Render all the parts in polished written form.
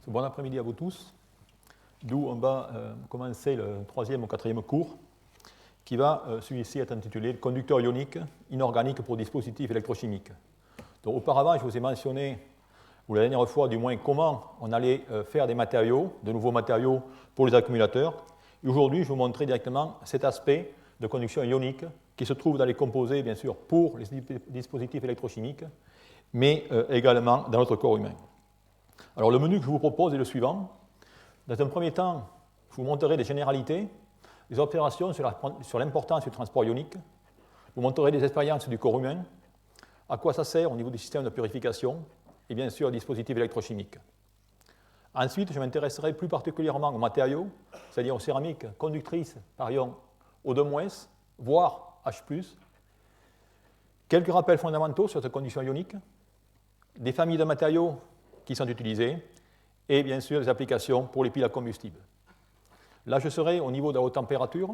Bon après-midi à vous tous, d'où on va commencer le 3e ou 4e cours qui va celui-ci être intitulé « Conducteur ionique inorganique pour dispositifs électrochimiques ». Donc auparavant, je vous ai mentionné, ou la dernière fois du moins, comment on allait faire des matériaux, de nouveaux matériaux pour les accumulateurs. Et aujourd'hui, je vais vous montrer directement cet aspect de conduction ionique qui se trouve dans les composés, bien sûr, pour les dispositifs électrochimiques, mais également dans notre corps humain. Alors le menu que je vous propose est le suivant. Dans un premier temps, je vous montrerai des généralités, des observations sur l'importance du transport ionique. Je vous montrerai des expériences du corps humain, à quoi ça sert au niveau du système de purification, et bien sûr, aux dispositifs électrochimiques. Ensuite, je m'intéresserai plus particulièrement aux matériaux, c'est-à-dire aux céramiques conductrices par ion O2-, voire H+. Quelques rappels fondamentaux sur cette conduction ionique, des familles de matériaux qui sont utilisés, et bien sûr des applications pour les piles à combustible. Là, je serai au niveau de la haute température.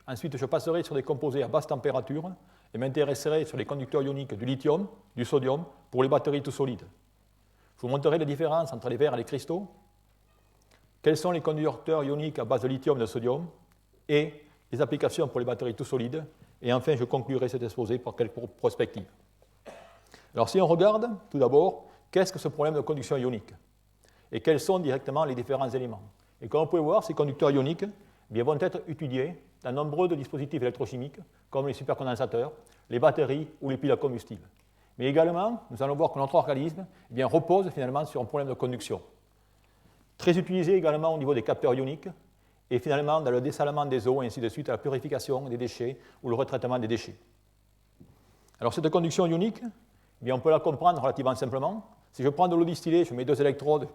Ensuite, je passerai sur des composés à basse température et m'intéresserai sur les conducteurs ioniques du lithium, du sodium, pour les batteries tout solides. Je vous montrerai les différences entre les verres et les cristaux, quels sont les conducteurs ioniques à base de lithium et de sodium, et les applications pour les batteries tout solides. Et enfin, je conclurai cet exposé par quelques prospectives. Alors, si on regarde, tout d'abord, qu'est-ce que ce problème de conduction ionique? Et quels sont directement les différents éléments? Et comme vous pouvez voir, ces conducteurs ioniques vont être étudiés dans nombreux de dispositifs électrochimiques, comme les supercondensateurs, les batteries ou les piles à combustible. Mais également, nous allons voir que notre organisme repose finalement sur un problème de conduction. Très utilisé également au niveau des capteurs ioniques, et finalement dans le dessalement des eaux, et ainsi de suite, à la purification des déchets ou le retraitement des déchets. Alors cette conduction ionique, on peut la comprendre relativement simplement. Si je prends de l'eau distillée, je mets 2 électrodes,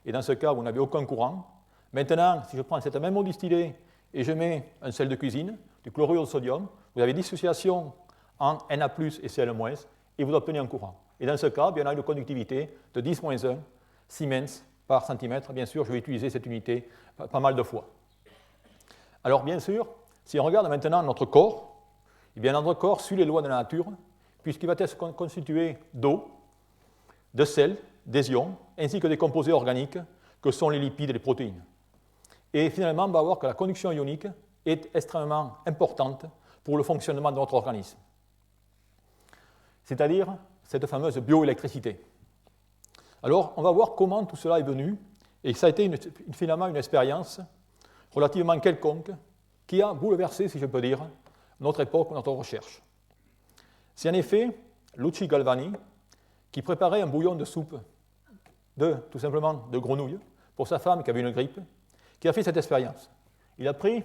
et dans ce cas, vous n'avez aucun courant. Maintenant, si je prends cette même eau distillée et je mets un sel de cuisine, du chlorure de sodium, vous avez dissociation en Na+, et Cl-, et vous obtenez un courant. Et dans ce cas, on a une conductivité de 10-1 Siemens par centimètre. Bien sûr, je vais utiliser cette unité pas mal de fois. Alors, bien sûr, si on regarde maintenant notre corps, notre corps suit les lois de la nature, puisqu'il va être constitué d'eau, de sel, des ions, ainsi que des composés organiques que sont les lipides et les protéines. Et finalement, on va voir que la conduction ionique est extrêmement importante pour le fonctionnement de notre organisme, c'est-à-dire cette fameuse bioélectricité. Alors, on va voir comment tout cela est venu, et ça a été finalement une expérience relativement quelconque qui a bouleversé, si je peux dire, notre époque, notre recherche. C'est en effet Luigi Galvani qui préparait un bouillon de soupe tout simplement de grenouille pour sa femme qui avait une grippe, qui a fait cette expérience. Il a pris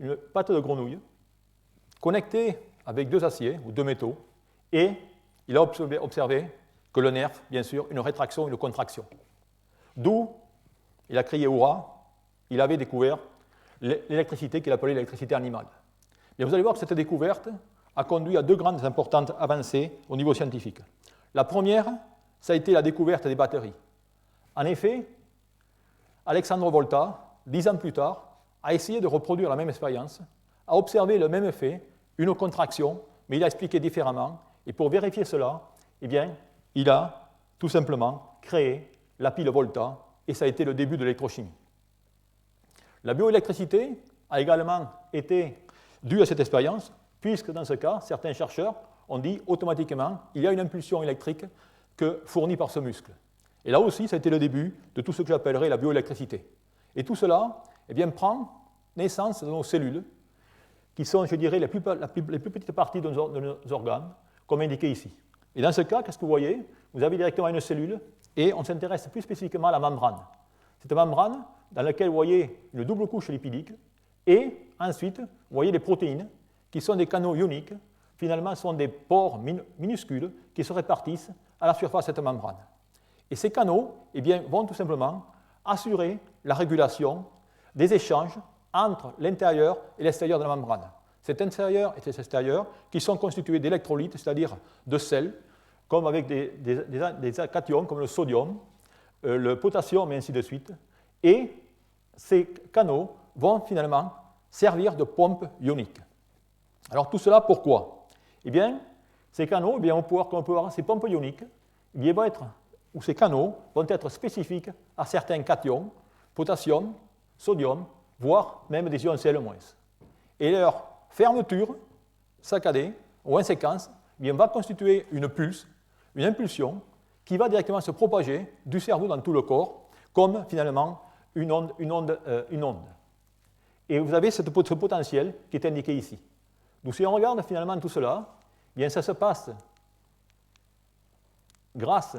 une pâte de grenouille connectée avec 2 aciers ou 2 métaux et il a observé que le nerf, bien sûr, une rétraction et une contraction. D'où il a crié hurrah, il avait découvert l'électricité qu'il appelait l'électricité animale. Et vous allez voir que cette découverte a conduit à 2 grandes importantes avancées au niveau scientifique. La première, ça a été la découverte des batteries. En effet, Alexandre Volta, 10 ans plus tard, a essayé de reproduire la même expérience, a observé le même effet, une contraction, mais il a expliqué différemment. Et pour vérifier cela, il a tout simplement créé la pile Volta, et ça a été le début de l'électrochimie. La bioélectricité a également été due à cette expérience, puisque dans ce cas, certains chercheurs ont dit automatiquement il y a une impulsion électrique fournie par ce muscle. Et là aussi, ça a été le début de tout ce que j'appellerais la bioélectricité. Et tout cela prend naissance dans nos cellules, qui sont, je dirais, les plus petites parties de nos organes, comme indiqué ici. Et dans ce cas, qu'est-ce que vous voyez? Vous avez directement une cellule, et on s'intéresse plus spécifiquement à la membrane. Cette membrane, dans laquelle vous voyez une double couche lipidique, et ensuite, vous voyez les protéines, qui sont des canaux ioniques, finalement, sont des pores minuscules qui se répartissent à la surface de cette membrane. Et ces canaux vont tout simplement assurer la régulation des échanges entre l'intérieur et l'extérieur de la membrane. Cet intérieur et cet extérieur qui sont constitués d'électrolytes, c'est-à-dire de sels, comme avec des cations comme le sodium, le potassium et ainsi de suite. Et ces canaux vont finalement servir de pompes ioniques. Alors tout cela, pourquoi? Ces canaux, on peut voir, comme on peut voir, ces pompes ioniques vont être où ces canaux vont être spécifiques à certains cations, potassium, sodium, voire même des ions Cl-. Et leur fermeture saccadée ou en séquence va constituer une pulse, une impulsion qui va directement se propager du cerveau dans tout le corps comme finalement une onde. Et vous avez ce potentiel qui est indiqué ici. Donc si on regarde finalement tout cela, bien ça se passe grâce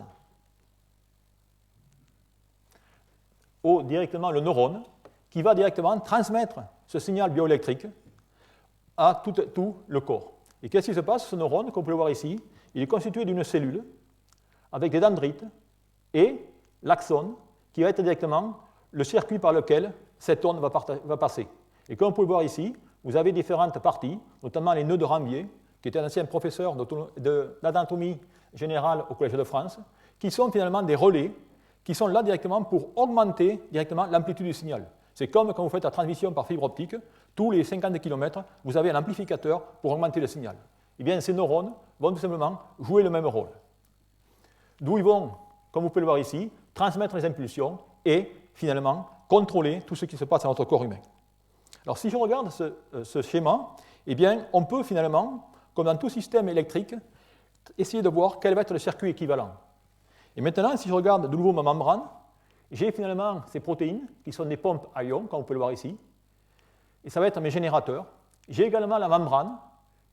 directement le neurone qui va directement transmettre ce signal bioélectrique à tout le corps. Et qu'est-ce qui se passe? Ce neurone, comme vous pouvez le voir ici, il est constitué d'une cellule avec des dendrites et l'axone qui va être directement le circuit par lequel cette onde va passer. Et comme vous pouvez le voir ici, vous avez différentes parties, notamment les nœuds de Rambier, qui était un ancien professeur d'anatomie générale au Collège de France, qui sont finalement des relais qui sont là directement pour augmenter directement l'amplitude du signal. C'est comme quand vous faites la transmission par fibre optique, tous les 50 km, vous avez un amplificateur pour augmenter le signal. Eh bien, ces neurones vont tout simplement jouer le même rôle. D'où ils vont, comme vous pouvez le voir ici, transmettre les impulsions et finalement contrôler tout ce qui se passe dans notre corps humain. Alors, si je regarde ce schéma, eh bien, on peut finalement, comme dans tout système électrique, essayer de voir quel va être le circuit équivalent. Et maintenant, si je regarde de nouveau ma membrane, j'ai finalement ces protéines qui sont des pompes à ions, comme on peut le voir ici, et ça va être mes générateurs. J'ai également la membrane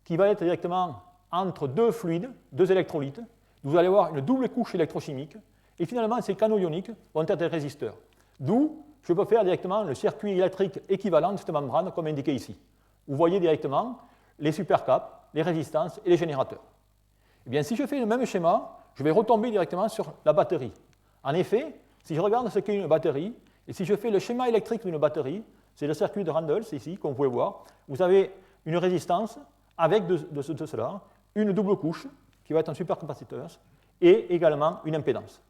qui va être directement entre deux fluides, deux électrolytes. Vous allez avoir une double couche électrochimique, et finalement, ces canaux ioniques vont être des résisteurs. D'où je peux faire directement le circuit électrique équivalent de cette membrane, comme indiqué ici. Vous voyez directement les supercaps, les résistances et les générateurs. Eh bien, si je fais le même schéma, je vais retomber directement sur la batterie. En effet, si je regarde ce qu'est une batterie, et si je fais le schéma électrique d'une batterie, c'est le circuit de Randles ici, comme vous pouvez voir, vous avez une résistance avec de cela, une double couche qui va être un supercapaciteur, et également une impédance.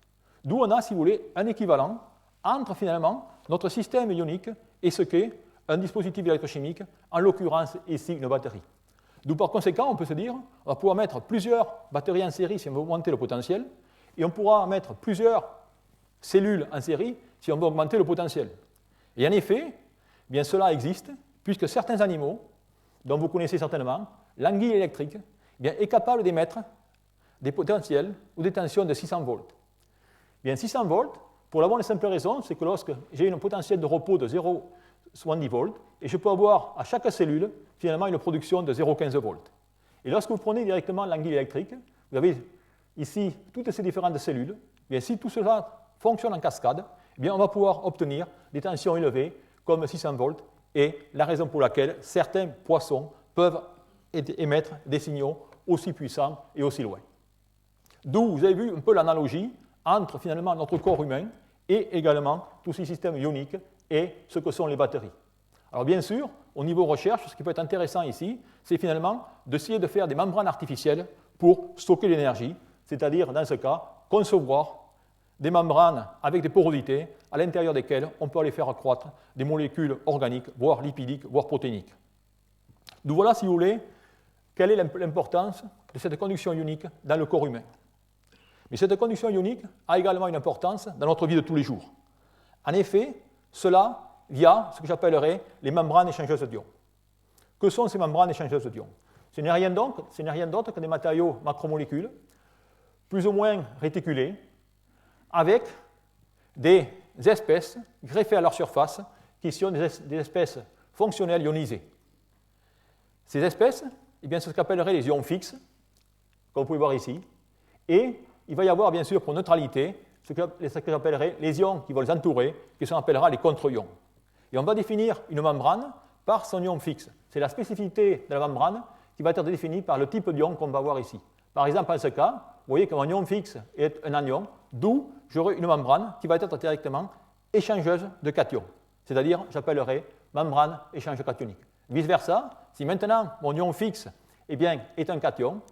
D'où on a, si vous voulez, un équivalent entre finalement notre système ionique et ce qu'est un dispositif électrochimique, en l'occurrence ici une batterie. D'où par conséquent, on peut se dire, on va pouvoir mettre plusieurs batteries en série si on veut augmenter le potentiel, et on pourra mettre plusieurs cellules en série si on veut augmenter le potentiel. Et en effet, bien cela existe, puisque certains animaux, dont vous connaissez certainement, l'anguille électrique, bien, est capable d'émettre des potentiels ou des tensions de 600 volts. Bien, 600 volts, pour la bonne et simple raison, c'est que lorsque j'ai un potentiel de repos de 0,70 volts, et je peux avoir à chaque cellule, finalement, une production de 0,15 volts. Et lorsque vous prenez directement l'anguille électrique, vous avez ici toutes ces différentes cellules, bien, si tout cela fonctionne en cascade, bien, on va pouvoir obtenir des tensions élevées, comme 600 volts, et la raison pour laquelle certains poissons peuvent émettre des signaux aussi puissants et aussi loin. D'où vous avez vu un peu l'analogie entre finalement notre corps humain et également tous ces systèmes ioniques et ce que sont les batteries. Alors bien sûr, au niveau recherche, ce qui peut être intéressant ici, c'est finalement d'essayer de faire des membranes artificielles pour stocker l'énergie, c'est-à-dire dans ce cas, concevoir des membranes avec des porosités à l'intérieur desquelles on peut aller faire accroître des molécules organiques, voire lipidiques, voire protéiniques. Donc voilà, si vous voulez, quelle est l'importance de cette conduction ionique dans le corps humain. Mais cette conduction ionique a également une importance dans notre vie de tous les jours. En effet, cela via ce que j'appellerais les membranes échangeuses d'ions. Que sont ces membranes échangeuses d'ions? Ce n'est rien d'autre que des matériaux macromolécules, plus ou moins réticulés, avec des espèces greffées à leur surface qui sont des espèces fonctionnelles ionisées. Ces espèces, eh bien, c'est ce qu'appellerait les ions fixes, comme vous pouvez voir ici, et il va y avoir bien sûr pour neutralité ce que j'appellerais les ions qui vont les entourer, qui sont appellera les contre-ions. Et on va définir une membrane par son ion fixe. C'est la spécificité de la membrane qui va être définie par le type d'ion qu'on va voir ici. Par exemple, en ce cas, vous voyez que mon ion fixe est un anion, d'où j'aurai une membrane qui va être directement échangeuse de cations. C'est-à-dire, j'appellerai membrane échange cationique. Vice-versa, si maintenant mon ion fixe eh bien, est un cation,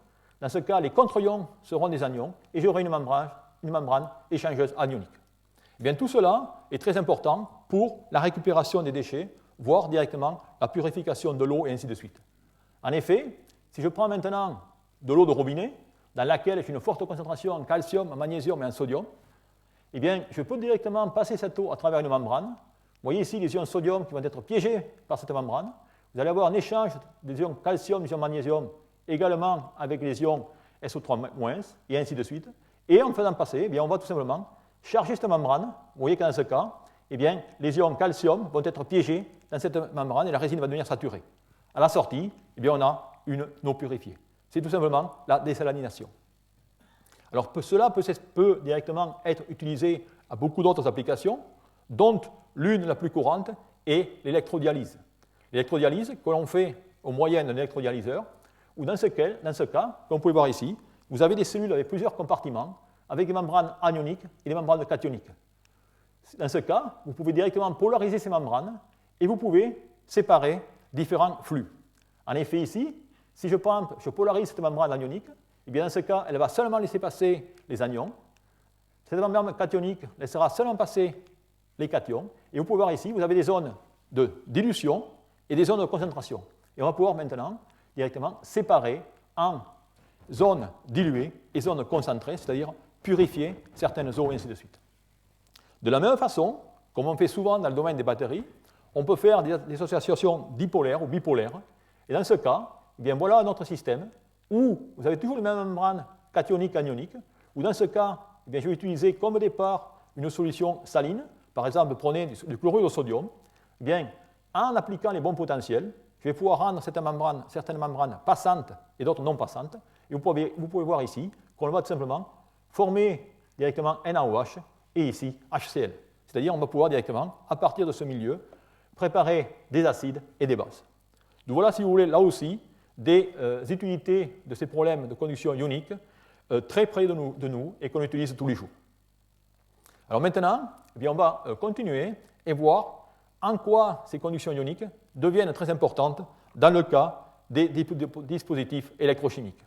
dans ce cas, les contre-ions seront des anions et j'aurai une membrane échangeuse anionique. Eh bien, tout cela est très important pour la récupération des déchets, voire directement la purification de l'eau et ainsi de suite. En effet, si je prends maintenant de l'eau de robinet, dans laquelle j'ai une forte concentration en calcium, en magnésium et en sodium, eh bien, je peux directement passer cette eau à travers une membrane. Vous voyez ici les ions sodium qui vont être piégés par cette membrane. Vous allez avoir un échange des ions calcium, des ions magnésium, également avec les ions SO3-, et ainsi de suite. Et en faisant passer, eh bien, on va tout simplement charger cette membrane. Vous voyez que dans ce cas, eh bien, les ions calcium vont être piégés dans cette membrane et la résine va devenir saturée. À la sortie, eh bien, on a une eau purifiée. C'est tout simplement la désalinisation. Alors, cela peut directement être utilisé à beaucoup d'autres applications, dont l'une la plus courante est l'électrodialyse. L'électrodialyse que l'on fait au moyen d'un électrodialyseur, ou dans ce cas, comme vous pouvez voir ici, vous avez des cellules avec plusieurs compartiments, avec des membranes anioniques et des membranes cationiques. Dans ce cas, vous pouvez directement polariser ces membranes et vous pouvez séparer différents flux. En effet, ici, si je polarise cette membrane anionique, eh bien dans ce cas, elle va seulement laisser passer les anions. Cette membrane cationique laissera seulement passer les cations. Et vous pouvez voir ici, vous avez des zones de dilution et des zones de concentration. Et on va pouvoir maintenant directement séparer en zones diluées et zones concentrées, c'est-à-dire purifier certaines eaux et ainsi de suite. De la même façon, comme on fait souvent dans le domaine des batteries, on peut faire des associations dipolaires ou bipolaires. Et dans ce cas, eh bien voilà notre système où vous avez toujours les mêmes membranes cationiques et anioniques, où dans ce cas, eh bien, je vais utiliser comme départ une solution saline. Par exemple, prenez du chlorure de sodium. Eh bien, en appliquant les bons potentiels, je vais pouvoir rendre certaines membranes passantes et d'autres non passantes. Et vous pouvez voir ici qu'on va tout simplement former directement NaOH et ici HCl. C'est-à-dire qu'on va pouvoir directement, à partir de ce milieu, préparer des acides et des bases. Donc voilà, si vous voulez, là aussi, des utilités de ces problèmes de conduction ionique très près de nous et qu'on utilise tous les jours. Alors maintenant, eh bien, on va continuer et voir en quoi ces conductions ioniques deviennent très importantes dans le cas des dispositifs électrochimiques.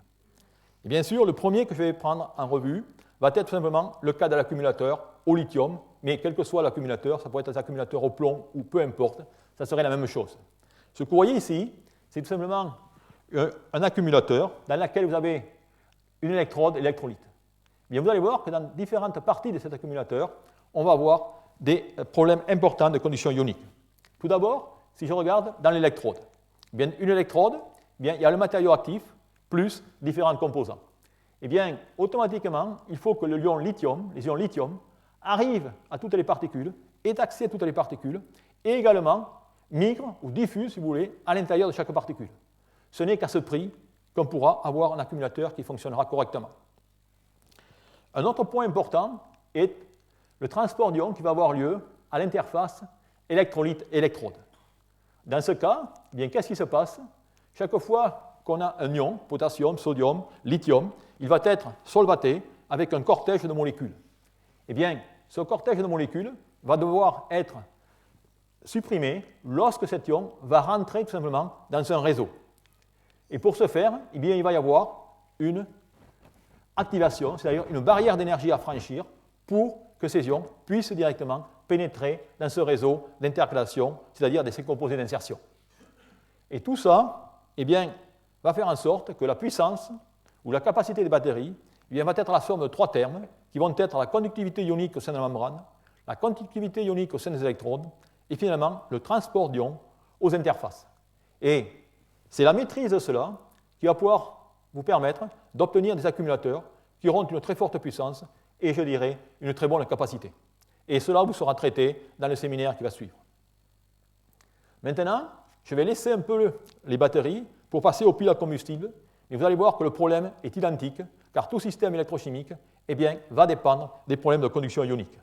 Et bien sûr, le premier que je vais prendre en revue va être tout simplement le cas de l'accumulateur au lithium, mais quel que soit l'accumulateur, ça pourrait être des accumulateurs au plomb ou peu importe, ça serait la même chose. Ce que vous voyez ici, c'est tout simplement un accumulateur dans lequel vous avez une électrode et l'électrolyte. Bien, vous allez voir que dans différentes parties de cet accumulateur, on va avoir des problèmes importants de conditions ioniques. Tout d'abord, si je regarde dans l'électrode, bien, une électrode, bien, il y a le matériau actif plus différents composants. Eh bien, automatiquement, il faut que les ions lithium arrivent à toutes les particules, aient accès à toutes les particules, et également migrent ou diffusent, si vous voulez, à l'intérieur de chaque particule. Ce n'est qu'à ce prix qu'on pourra avoir un accumulateur qui fonctionnera correctement. Un autre point important est le transport d'ions qui va avoir lieu à l'interface électrolyte-électrode. Dans ce cas, eh bien, qu'est-ce qui se passe? Chaque fois qu'on a un ion, potassium, sodium, lithium, il va être solvaté avec un cortège de molécules. Eh bien, ce cortège de molécules va devoir être supprimé lorsque cet ion va rentrer tout simplement dans un réseau. Et pour ce faire, eh bien, il va y avoir une activation, c'est-à-dire une barrière d'énergie à franchir pour que ces ions puissent directement pénétrer dans ce réseau d'intercalation, c'est-à-dire de ces composés d'insertion. Et tout ça, eh bien, va faire en sorte que la puissance ou la capacité des batteries eh bien, va être la somme de trois termes qui vont être la conductivité ionique au sein de la membrane, la conductivité ionique au sein des électrodes et finalement le transport d'ions aux interfaces. Et c'est la maîtrise de cela qui va pouvoir vous permettre d'obtenir des accumulateurs qui auront une très forte puissance et, je dirais, une très bonne capacité. Et cela vous sera traité dans le séminaire qui va suivre. Maintenant, je vais laisser un peu les batteries pour passer aux piles à combustible, et vous allez voir que le problème est identique, car tout système électrochimique eh bien, va dépendre des problèmes de conduction ionique.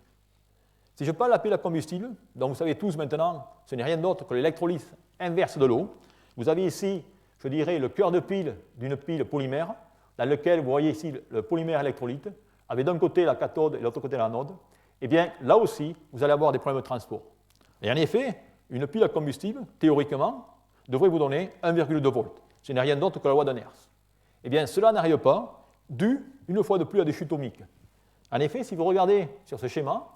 Si je prends la pile à combustible, dont vous savez tous maintenant, ce n'est rien d'autre que l'électrolyse inverse de l'eau, vous avez ici, je dirais, le cœur de pile d'une pile polymère, dans lequel vous voyez ici le polymère électrolyte, avec d'un côté la cathode et de l'autre côté l'anode. Eh bien, là aussi, vous allez avoir des problèmes de transport. Et en effet, une pile à combustible, théoriquement, devrait vous donner 1,2 volts. Ce n'est rien d'autre que la loi de Nernst. Eh bien, cela n'arrive pas, dû, une fois de plus, à des chutes ohmiques. En effet, si vous regardez sur ce schéma,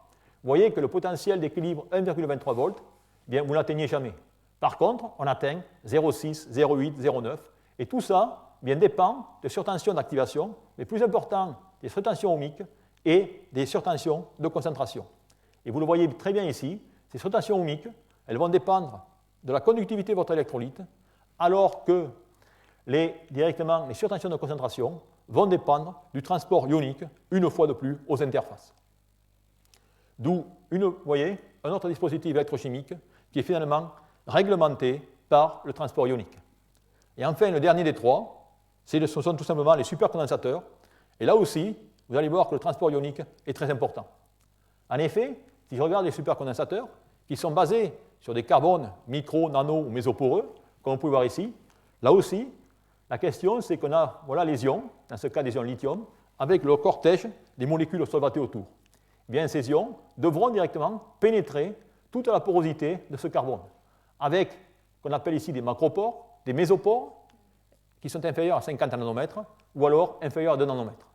vous voyez que le potentiel d'équilibre 1,23 volts, eh bien, vous ne l'atteignez jamais. Par contre, on atteint 0,6, 0,8, 0,9, et tout ça eh bien, dépend de surtensions d'activation, mais plus important, des surtensions ohmiques et des surtensions de concentration. Et vous le voyez très bien ici, ces surtensions ohmiques, elles vont dépendre de la conductivité de votre électrolyte, alors que directement les surtensions de concentration vont dépendre du transport ionique, une fois de plus, aux interfaces. D'où, vous voyez, un autre dispositif électrochimique qui est finalement réglementé par le transport ionique. Et enfin, le dernier des trois, ce sont tout simplement les supercondensateurs. Et là aussi, vous allez voir que le transport ionique est très important. En effet, si je regarde les supercondensateurs, qui sont basés sur des carbones micro, nano ou mésoporeux, comme vous pouvez voir ici, là aussi, la question, c'est qu'on a les ions, dans ce cas des ions lithium, avec le cortège des molécules solvatées autour. Eh bien, ces ions devront directement pénétrer toute la porosité de ce carbone, avec ce qu'on appelle ici des macropores, des mésopores, qui sont inférieurs à 50 nanomètres, ou alors inférieurs à 2 nanomètres.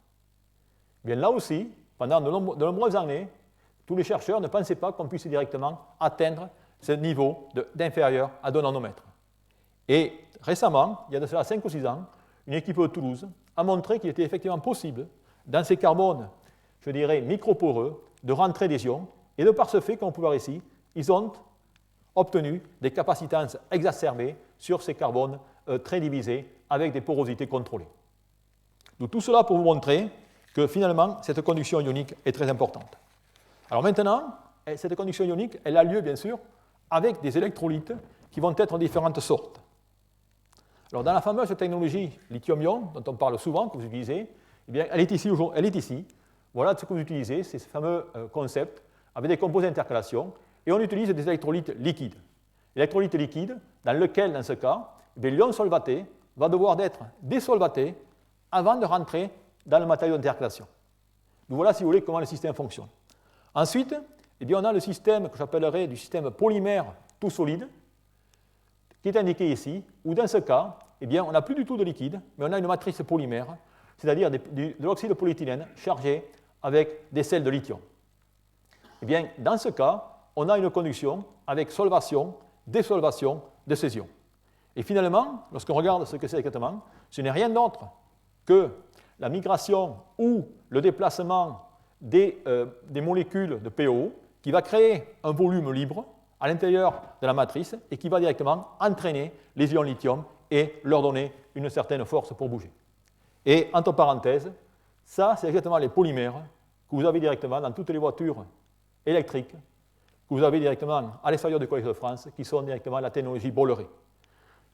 Eh bien, là aussi, pendant de nombreuses années, tous les chercheurs ne pensaient pas qu'on puisse directement atteindre ce niveau d'inférieur à 2 nanomètres. Et récemment, il y a de cela 5 ou 6 ans, une équipe de Toulouse a montré qu'il était effectivement possible, dans ces carbones, je dirais, microporeux, de rentrer des ions. Et de par ce fait, comme on peut voir ici, ils ont obtenu des capacitances exacerbées sur ces carbones très divisés avec des porosités contrôlées. Donc tout cela pour vous montrer que finalement, cette conduction ionique est très importante. Alors maintenant, cette conduction ionique, elle a lieu bien sûr avec des électrolytes qui vont être de différentes sortes. Alors dans la fameuse technologie lithium-ion, dont on parle souvent, que vous utilisez, eh bien, elle est ici. Voilà ce que vous utilisez, c'est ce fameux concept avec des composés d'intercalation, et on utilise des électrolytes liquides. L'électrolyte liquide, dans lequel, dans ce cas, l'ion solvaté va devoir être désolvaté avant de rentrer dans le matériau d'intercalation. Donc voilà, si vous voulez, comment le système fonctionne. Ensuite, eh bien, on a le système que j'appellerais du système polymère tout solide, qui est indiqué ici, où dans ce cas, eh bien, on n'a plus du tout de liquide, mais on a une matrice polymère, c'est-à-dire de l'oxyde de polyéthylène chargé avec des sels de lithium. Eh bien, dans ce cas, on a une conduction avec solvation, désolvation de ces ions. Et finalement, lorsqu'on regarde ce que c'est exactement, ce n'est rien d'autre que la migration ou le déplacement des molécules de PO qui va créer un volume libre à l'intérieur de la matrice et qui va directement entraîner les ions lithium et leur donner une certaine force pour bouger. Et entre parenthèses, ça, c'est exactement les polymères que vous avez directement dans toutes les voitures électriques, que vous avez directement à l'extérieur du Collège de France, qui sont directement la technologie Bolloré.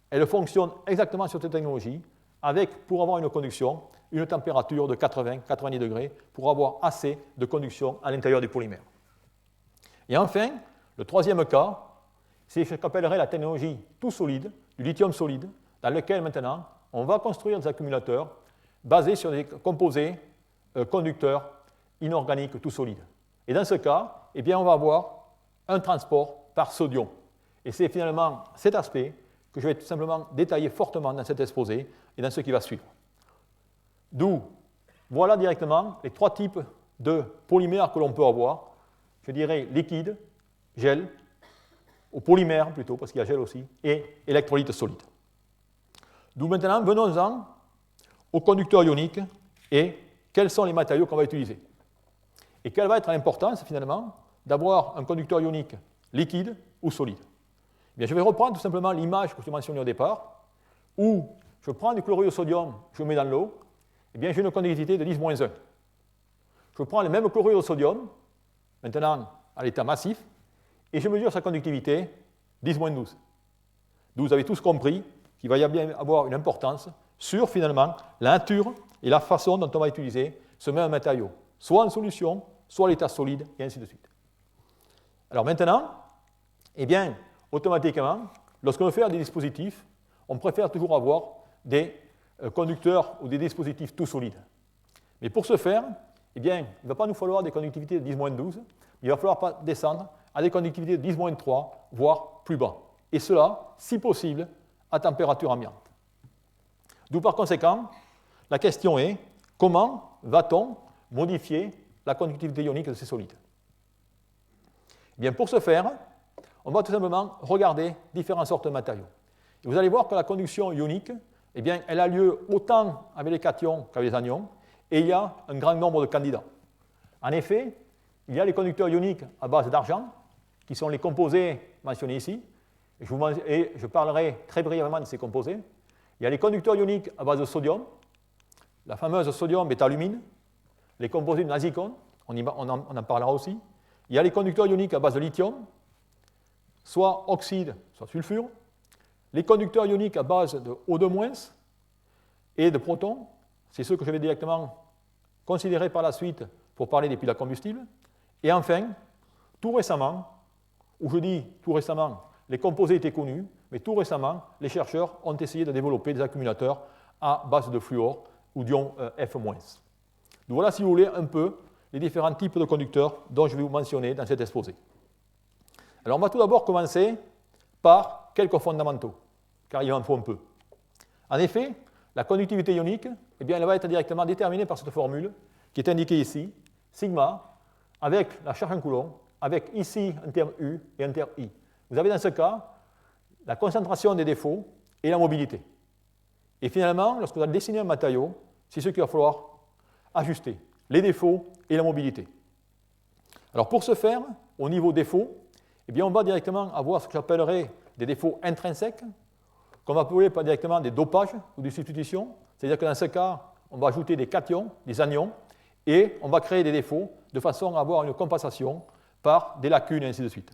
Elle fonctionne exactement sur cette technologie, avec, pour avoir une conduction, une température de 80-90 degrés, pour avoir assez de conduction à l'intérieur du polymère. Et enfin, le troisième cas, c'est ce qu'appellerait la technologie tout solide, du lithium solide, dans lequel maintenant, on va construire des accumulateurs basés sur des composés conducteurs inorganiques tout solides. Et dans ce cas, eh bien, on va avoir un transport par sodium. Et c'est finalement cet aspect que je vais tout simplement détailler fortement dans cet exposé et dans ce qui va suivre. D'où, voilà directement les trois types de polymères que l'on peut avoir. Je dirais liquide, gel, ou polymère plutôt, parce qu'il y a gel aussi, et électrolyte solide. D'où maintenant, venons-en au conducteur ionique et quels sont les matériaux qu'on va utiliser. Et quelle va être l'importance finalement d'avoir un conducteur ionique liquide ou solide. Eh bien, je vais reprendre tout simplement l'image que je mentionnais au départ, où je prends du chlorure de sodium, je le mets dans l'eau, eh bien j'ai une conductivité de 10-1. Je prends le même chlorure de sodium, maintenant à l'état massif, et je mesure sa conductivité 10-12. Donc vous avez tous compris qu'il va y bien avoir une importance sur finalement la nature et la façon dont on va utiliser ce même matériau, soit en solution, soit à l'état solide, et ainsi de suite. Alors maintenant, eh bien, automatiquement, lorsqu'on veut faire des dispositifs, on préfère toujours avoir des conducteurs ou des dispositifs tout solides. Mais pour ce faire, eh bien, il ne va pas nous falloir des conductivités de 10-12, il va falloir descendre à des conductivités de 10-3, voire plus bas. Et cela, si possible, à température ambiante. D'où par conséquent, la question est, comment va-t-on modifier la conductivité ionique de ces solides? Eh bien, pour ce faire, on va tout simplement regarder différentes sortes de matériaux. Et vous allez voir que la conduction ionique, eh bien, elle a lieu autant avec les cations qu'avec les anions, et il y a un grand nombre de candidats. En effet, il y a les conducteurs ioniques à base d'argent, qui sont les composés mentionnés ici, et je parlerai très brièvement de ces composés. Il y a les conducteurs ioniques à base de sodium, la fameuse sodium-bétalumine, les composés de nazicon, on en parlera aussi. Il y a les conducteurs ioniques à base de lithium, soit oxyde, soit sulfure, les conducteurs ioniques à base de O2- et de protons, c'est ceux que je vais directement considérer par la suite pour parler des piles à combustible. Et enfin, tout récemment, ou je dis tout récemment, les composés étaient connus, mais tout récemment, les chercheurs ont essayé de développer des accumulateurs à base de fluor ou d'ion F-. Donc voilà, si vous voulez, un peu les différents types de conducteurs dont je vais vous mentionner dans cet exposé. Alors on va tout d'abord commencer par quelques fondamentaux, car il en faut un peu. En effet, la conductivité ionique, eh bien, elle va être directement déterminée par cette formule qui est indiquée ici, sigma, avec la charge en coulomb, avec ici un terme U et un terme I. Vous avez dans ce cas la concentration des défauts et la mobilité. Et finalement, lorsque vous allez dessiner un matériau, c'est ce qu'il va falloir ajuster, les défauts et la mobilité. Alors pour ce faire, au niveau défauts, eh bien, on va directement avoir ce que j'appellerais des défauts intrinsèques, qu'on va appeler pas directement des dopages ou des substitutions. C'est-à-dire que dans ce cas, on va ajouter des cations, des anions, et on va créer des défauts de façon à avoir une compensation par des lacunes et ainsi de suite.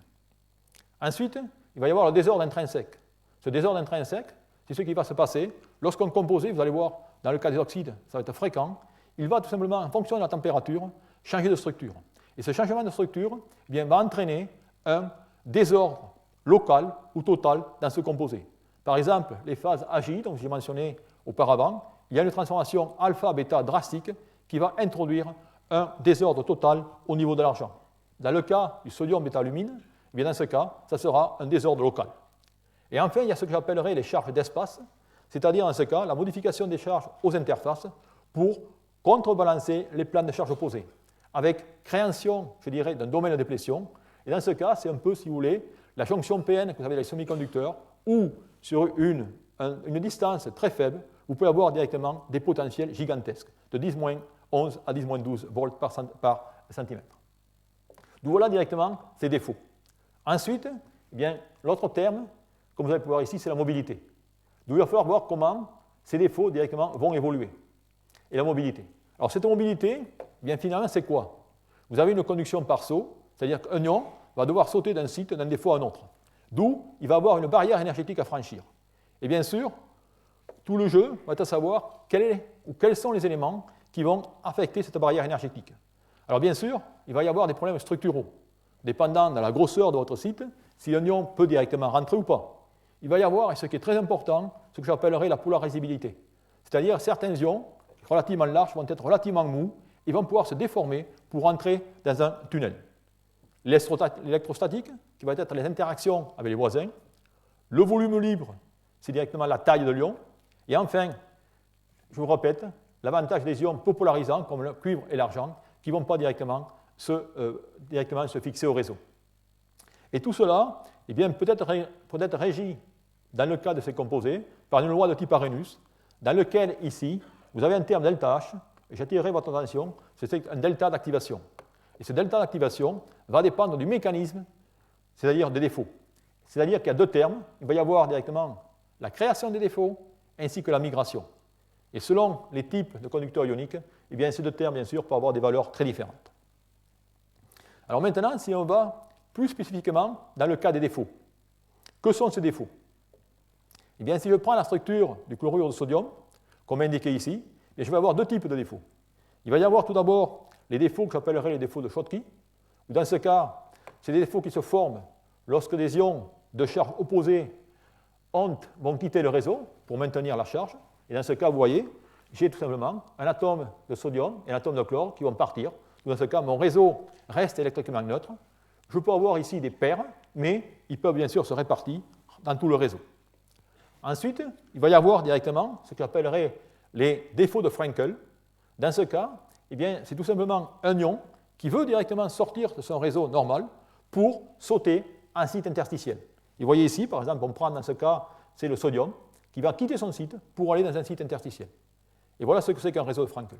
Ensuite, il va y avoir le désordre intrinsèque. Ce désordre intrinsèque, c'est ce qui va se passer lorsqu'un composé, vous allez voir, dans le cas des oxydes, ça va être fréquent, il va tout simplement, en fonction de la température, changer de structure. Et ce changement de structure eh bien, va entraîner un désordre local ou total dans ce composé. Par exemple, les phases AJ, dont j'ai mentionné auparavant, il y a une transformation alpha-bêta drastique qui va introduire un désordre total au niveau de l'argent. Dans le cas du sodium-bétalumine, eh bien dans ce cas, ça sera un désordre local. Et enfin, il y a ce que j'appellerais les charges d'espace, c'est-à-dire dans ce cas, la modification des charges aux interfaces pour contrebalancer les plans de charges opposés, avec création, je dirais, d'un domaine de déplétion. Et dans ce cas, c'est un peu, si vous voulez, la jonction PN que vous avez dans les semi-conducteurs, où sur une distance très faible, vous pouvez avoir directement des potentiels gigantesques, de 10-11 à 10-12 volts par centimètre. D'où voilà directement ces défauts. Ensuite, eh bien, l'autre terme, comme vous allez pouvoir ici, c'est la mobilité. D'où il va falloir voir comment ces défauts directement vont évoluer. Et la mobilité. Alors cette mobilité, eh bien, finalement, c'est quoi? Vous avez une conduction par saut, c'est-à-dire qu'un ion va devoir sauter d'un site, d'un défaut à un autre. D'où il va avoir une barrière énergétique à franchir. Et bien sûr, tout le jeu va être à savoir quels sont les éléments qui vont affecter cette barrière énergétique. Alors bien sûr, il va y avoir des problèmes structuraux, dépendant de la grosseur de votre site, si un ion peut directement rentrer ou pas. Il va y avoir, et ce qui est très important, ce que j'appellerais la polarisabilité. C'est-à-dire certains ions relativement larges vont être relativement mous et vont pouvoir se déformer pour entrer dans un tunnel. L'électrostatique, qui va être les interactions avec les voisins. Le volume libre, c'est directement la taille de l'ion. Et enfin, je vous répète, l'avantage des ions peu polarisants, comme le cuivre et l'argent, qui ne vont pas directement se fixer au réseau. Et tout cela eh bien, peut être régi, dans le cas de ces composés, par une loi de type Arrhenius, dans lequel, ici, vous avez un terme ΔH, et j'attirerai votre attention, c'est un delta d'activation. Et ce delta d'activation va dépendre du mécanisme, c'est-à-dire des défauts. C'est-à-dire qu'il y a deux termes, il va y avoir directement la création des défauts ainsi que la migration. Et selon les types de conducteurs ioniques, eh bien, ces deux termes, bien sûr, peuvent avoir des valeurs très différentes. Alors maintenant, si on va plus spécifiquement dans le cas des défauts, que sont ces défauts? Eh bien, si je prends la structure du chlorure de sodium, comme indiqué ici, je vais avoir deux types de défauts. Il va y avoir tout d'abord les défauts que j'appellerais les défauts de Schottky, où dans ce cas, c'est des défauts qui se forment lorsque des ions de charge opposée vont quitter le réseau pour maintenir la charge. Et dans ce cas, vous voyez, j'ai tout simplement un atome de sodium et un atome de chlore qui vont partir. Dans ce cas, mon réseau reste électriquement neutre. Je peux avoir ici des paires, mais ils peuvent bien sûr se répartir dans tout le réseau. Ensuite, il va y avoir directement ce que j'appellerais les défauts de Frenkel. Dans ce cas, eh bien, c'est tout simplement un ion qui veut directement sortir de son réseau normal pour sauter un site interstitiel. Et vous voyez ici, par exemple, on prend dans ce cas, c'est le sodium, qui va quitter son site pour aller dans un site interstitiel. Et voilà ce que c'est qu'un réseau de Frenkel.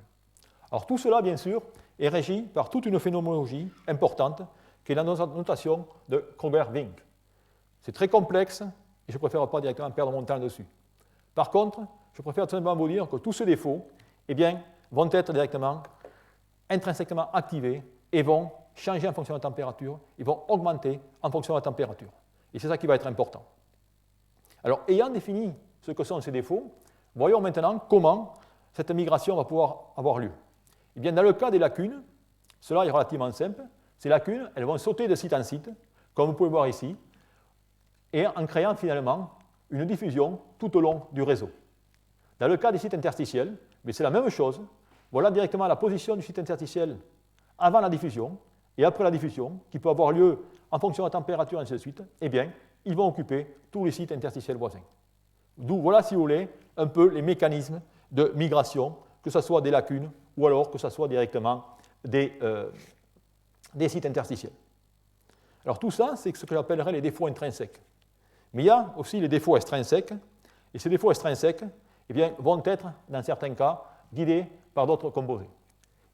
Alors tout cela, bien sûr, est régi par toute une phénoménologie importante qui est la notation de Kroger-Vink. C'est très complexe et je ne préfère pas directement perdre mon temps dessus. Par contre, je préfère tout simplement vous dire que tous ces défauts eh bien, vont être directement intrinsèquement activés et vont changer en fonction de la température, ils vont augmenter en fonction de la température. Et c'est ça qui va être important. Alors, ayant défini ce que sont ces défauts, voyons maintenant comment cette migration va pouvoir avoir lieu. Eh bien, dans le cas des lacunes, cela est relativement simple. Ces lacunes, elles vont sauter de site en site, comme vous pouvez voir ici, et en créant finalement une diffusion tout au long du réseau. Dans le cas des sites interstitiels, c'est la même chose. Voilà directement la position du site interstitiel avant la diffusion et après la diffusion, qui peut avoir lieu en fonction de la température, et ainsi de suite. Eh bien, ils vont occuper tous les sites interstitiels voisins. D'où, voilà, si vous voulez, un peu les mécanismes de migration, que ce soit des lacunes ou alors que ce soit directement des sites interstitiels. Alors tout ça, c'est ce que j'appellerais les défauts intrinsèques. Mais il y a aussi les défauts extrinsèques, et ces défauts extrinsèques eh bien, vont être, dans certains cas, guidés par d'autres composés.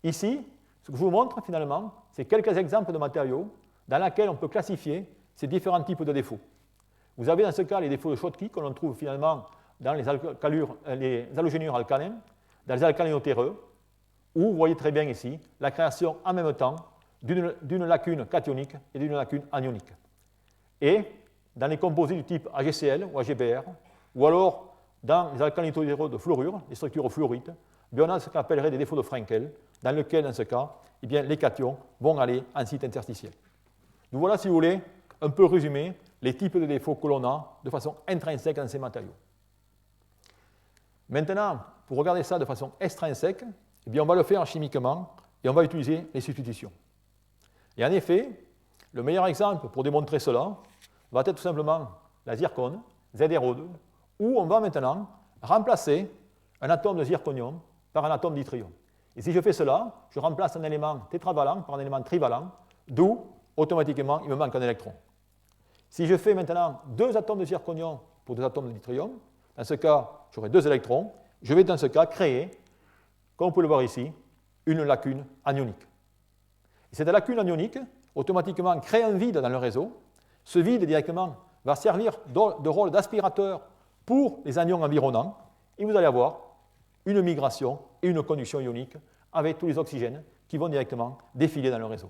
Ici, ce que je vous montre finalement, c'est quelques exemples de matériaux dans lesquels on peut classifier ces différents types de défauts. Vous avez dans ce cas les défauts de Schottky que l'on trouve finalement dans les halogénures alcanins, dans les alcalinotéreux, où vous voyez très bien ici la création en même temps d'une lacune cationique et d'une lacune anionique. Et dans les composés du type AgCl ou AgBr, ou alors dans les alcalinotéreux de fluorure, les structures fluorites, on a ce qu'on appellerait des défauts de Frenkel, dans lesquels, dans ce cas, eh bien, les cations vont aller en site interstitiel. Donc voilà, si vous voulez, un peu résumé les types de défauts que l'on a de façon intrinsèque dans ces matériaux. Maintenant, pour regarder ça de façon extrinsèque, eh bien, on va le faire chimiquement et on va utiliser les substitutions. Et en effet, le meilleur exemple pour démontrer cela va être tout simplement la zircone, ZrO2, où on va maintenant remplacer un atome de zirconium par un atome d'yttrium. Et si je fais cela, je remplace un élément tétravalent par un élément trivalent, d'où, automatiquement, il me manque un électron. Si je fais maintenant 2 atomes de zirconium pour 2 atomes d'yttrium, dans ce cas, j'aurai 2 électrons, je vais dans ce cas créer, comme vous pouvez le voir ici, une lacune anionique. Et cette lacune anionique, automatiquement, crée un vide dans le réseau. Ce vide, directement, va servir de rôle d'aspirateur pour les anions environnants, et vous allez avoir une migration et une conduction ionique avec tous les oxygènes qui vont directement défiler dans le réseau.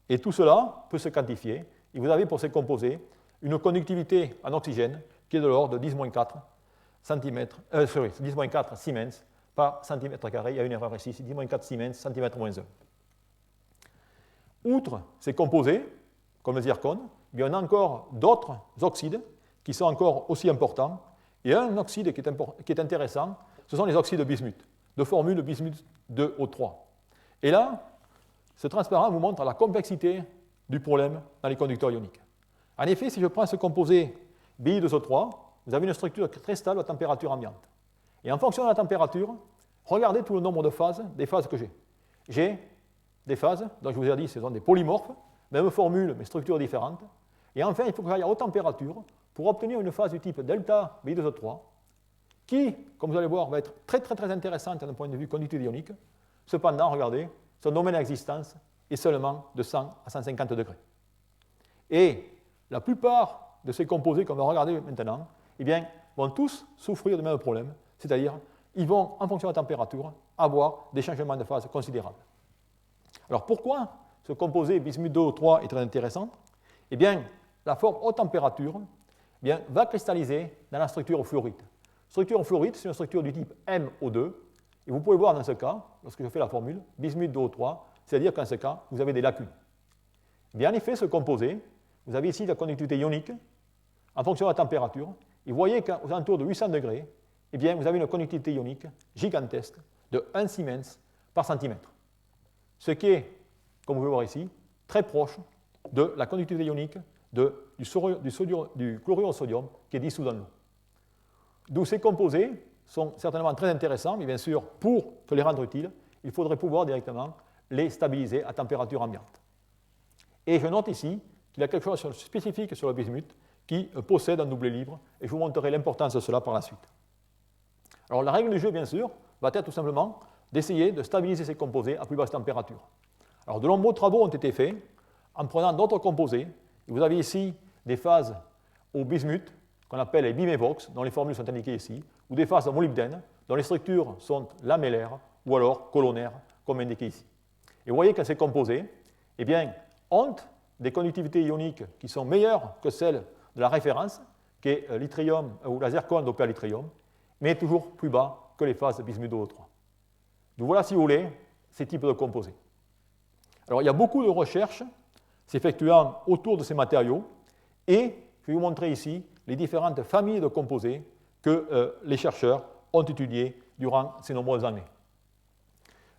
Et tout cela peut se quantifier, et vous avez pour ces composés une conductivité en oxygène qui est de l'ordre de 10-4 Siemens par centimètre carré. Il y a une erreur ici, c'est 10-4 Siemens, centimètre-1. Outre ces composés, comme le zircone, il y en a encore d'autres oxydes qui sont encore aussi importants. Et un oxyde qui est intéressant, ce sont les oxydes de bismuth, de formule bismuth 2O3. Et là, ce transparent vous montre la complexité du problème dans les conducteurs ioniques. En effet, si je prends ce composé Bi2O3, vous avez une structure très stable à température ambiante. Et en fonction de la température, regardez tout le nombre de phases, des phases que j'ai. J'ai des phases, donc je vous ai dit, ce sont des polymorphes, même formule, mais structures différentes. Et enfin, il faut que j'aille à haute température pour obtenir une phase du type delta Bi2O3, qui, comme vous allez voir, va être très intéressante d'un point de vue conductivité ionique. Cependant, regardez, son domaine d'existence est seulement de 100 à 150 degrés. Et la plupart de ces composés qu'on va regarder maintenant, eh bien, vont tous souffrir du même problème, c'est-à-dire ils vont, en fonction de la température, avoir des changements de phase considérables. Alors pourquoi ce composé bismuth 2O3 est très intéressant? Eh bien, la forme haute température eh bien, va cristalliser dans la structure fluorite. Structure fluorite, c'est une structure du type MO2, et vous pouvez voir dans ce cas, lorsque je fais la formule, bismuth 2O3, c'est-à-dire qu'en ce cas, vous avez des lacunes. Eh bien, en effet, ce composé, vous avez ici la conductivité ionique, en fonction de la température, et vous voyez qu'aux alentours de 800 degrés, eh bien, vous avez une conductivité ionique gigantesque de 1 Siemens par centimètre. Ce qui est, comme vous pouvez voir ici, très proche de la conductivité ionique du chlorure de sodium qui est dissous dans l'eau. D'où ces composés sont certainement très intéressants, mais bien sûr, pour te les rendre utiles, il faudrait pouvoir directement les stabiliser à température ambiante. Et je note ici qu'il y a quelque chose de spécifique sur le bismuth qui possède un doublet libre, et je vous montrerai l'importance de cela par la suite. Alors la règle du jeu, bien sûr, va être tout simplement d'essayer de stabiliser ces composés à plus basse température. Alors, de nombreux travaux ont été faits en prenant d'autres composés. Et vous avez ici des phases au bismuth, qu'on appelle les bimévox, dont les formules sont indiquées ici, ou des phases au molybdène, dont les structures sont lamellaires ou alors colonnaires, comme indiqué ici. Et vous voyez que ces composés eh bien, ont des conductivités ioniques qui sont meilleures que celles de la référence, qui est l'yttrium ou la zircone dopée à l'yttrium, mais toujours plus bas que les phases bismuth O3. Donc voilà, si vous voulez, ces types de composés. Alors, il y a beaucoup de recherches s'effectuant autour de ces matériaux, et je vais vous montrer ici les différentes familles de composés que les chercheurs ont étudiées durant ces nombreuses années.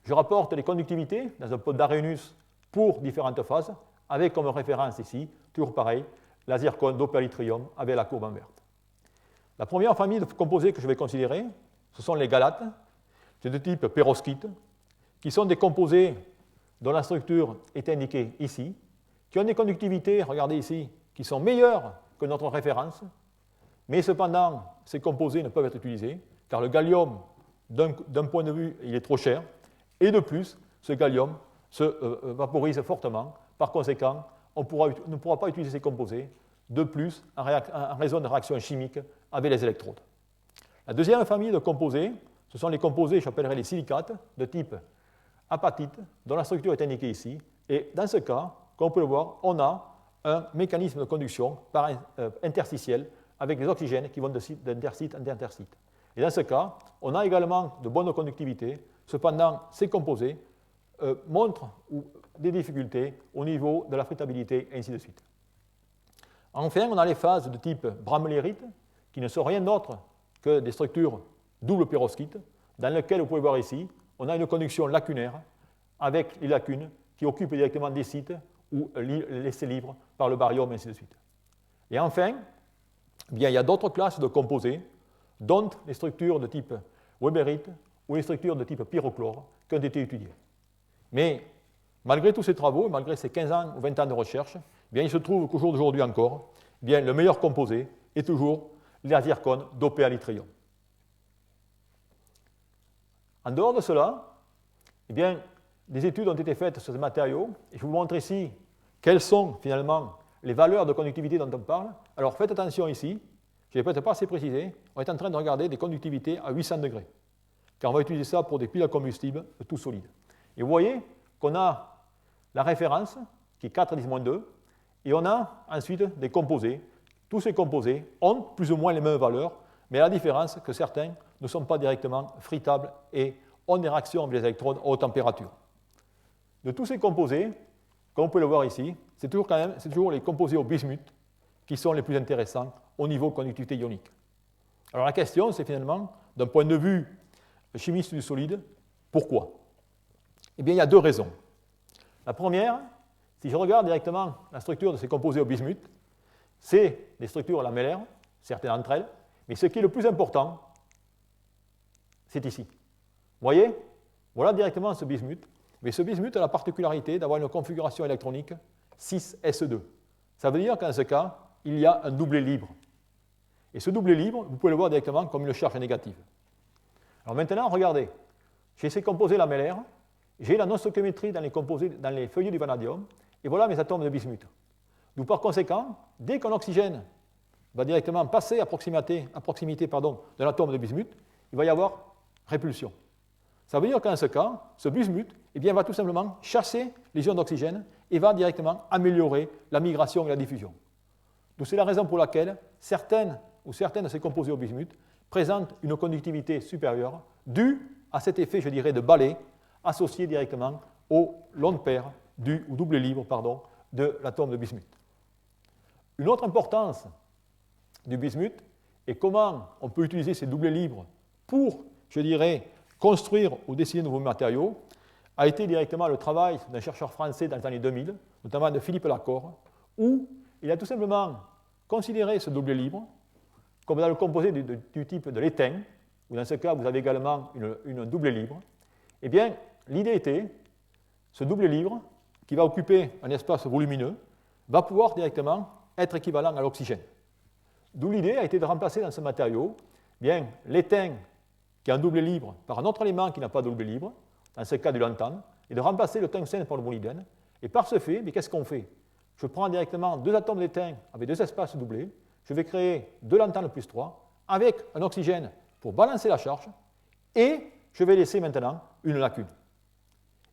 Je rapporte les conductivités dans un pot d'Arrhenius pour différentes phases, avec comme référence ici, toujours pareil, la zircone dopée à l'yttrium avec la courbe verte. La première famille de composés que je vais considérer, ce sont les galates, c'est de type perovskite, qui sont des composés dont la structure est indiquée ici, qui ont des conductivités, regardez ici, qui sont meilleures que notre référence, mais cependant, ces composés ne peuvent être utilisés, car le gallium, d'un point de vue, il est trop cher, et de plus, ce gallium se vaporise fortement. Par conséquent, on ne pourra pas utiliser ces composés, de plus, en raison de réactions chimiques avec les électrodes. La deuxième famille de composés, ce sont les composés, j'appellerais les silicates, de type apatite, dont la structure est indiquée ici. Et dans ce cas, comme on peut le voir, on a un mécanisme de conduction par interstitiel avec des oxygènes qui vont d'interstite en interstite. Et dans ce cas, on a également de bonnes conductivités. Cependant, ces composés montrent des difficultés au niveau de la frittabilité, et ainsi de suite. Enfin, on a les phases de type bramlérite, qui ne sont rien d'autre que des structures double perovskite, dans lesquelles, vous pouvez voir ici, on a une conduction lacunaire avec les lacunes qui occupent directement des sites ou laissés libres par le barium, et ainsi de suite. Et enfin, eh bien, il y a d'autres classes de composés, dont les structures de type weberite ou les structures de type pyrochlore qui ont été étudiées. Mais malgré tous ces travaux, malgré ces 15 ans ou 20 ans de recherche, eh bien, il se trouve qu'au jour d'aujourd'hui encore, eh bien, le meilleur composé est toujours la zircone dopée à l'yttrium. En dehors de cela, eh bien, des études ont été faites sur ces matériaux, et je vous montre ici quelles sont finalement les valeurs de conductivité dont on parle. Alors faites attention ici, je ne l'ai peut-être pas assez précisé, on est en train de regarder des conductivités à 800 degrés, car on va utiliser ça pour des piles à combustible tout solides. Et vous voyez qu'on a la référence, qui est 4-10-2, et on a ensuite des composés. Tous ces composés ont plus ou moins les mêmes valeurs, mais à la différence que certains ne sont pas directement frittables et ont des réactions avec les électrodes à haute température. De tous ces composés, comme vous pouvez le voir ici, c'est toujours les composés au bismuth qui sont les plus intéressants au niveau conductivité ionique. Alors la question, c'est finalement, d'un point de vue chimiste du solide, pourquoi? Eh bien, il y a deux raisons. La première, si je regarde directement la structure de ces composés au bismuth, c'est des structures lamellaires, certaines d'entre elles, mais ce qui est le plus important, c'est ici. Vous voyez? Voilà directement ce bismuth. Mais ce bismuth a la particularité d'avoir une configuration électronique 6s2. Ça veut dire qu'en ce cas, il y a un doublet libre. Et ce doublet libre, vous pouvez le voir directement comme une charge négative. Alors maintenant, regardez. J'ai ces composés lamellaires, j'ai la non-stoichiométrie dans les feuillets du vanadium, et voilà mes atomes de bismuth. Donc par conséquent, dès qu'un oxygène va directement passer à proximité d'un atome de bismuth, il va y avoir répulsion. Ça veut dire qu'en ce cas, ce bismuth va tout simplement chasser les ions d'oxygène et va directement améliorer la migration et la diffusion. Donc c'est la raison pour laquelle certaines de ces composés au bismuth présentent une conductivité supérieure due à cet effet, je dirais, de balai associé directement au lone pair ou double libre de l'atome de bismuth. Une autre importance du bismuth et comment on peut utiliser ces doublés libres pour, je dirais, construire ou dessiner de nouveaux matériaux, a été directement le travail d'un chercheur français dans les années 2000, notamment de Philippe Lacor, où il a tout simplement considéré ce doublé libre comme dans le composé du type de l'étain, où dans ce cas vous avez également une doublé libre. Eh bien, l'idée était, ce doublé libre, qui va occuper un espace volumineux, va pouvoir directement être équivalent à l'oxygène. D'où l'idée a été de remplacer dans ce matériau l'étain qui a un doublet libre par un autre élément qui n'a pas de doublet libre, dans ce cas du lantane, et de remplacer le tungstène par le molybdène. Et par ce fait, qu'est-ce qu'on fait? Je prends directement 2 atomes d'étain avec 2 espaces doublés, je vais créer 2 lantanes plus 3 avec un oxygène pour balancer la charge, et je vais laisser maintenant une lacune.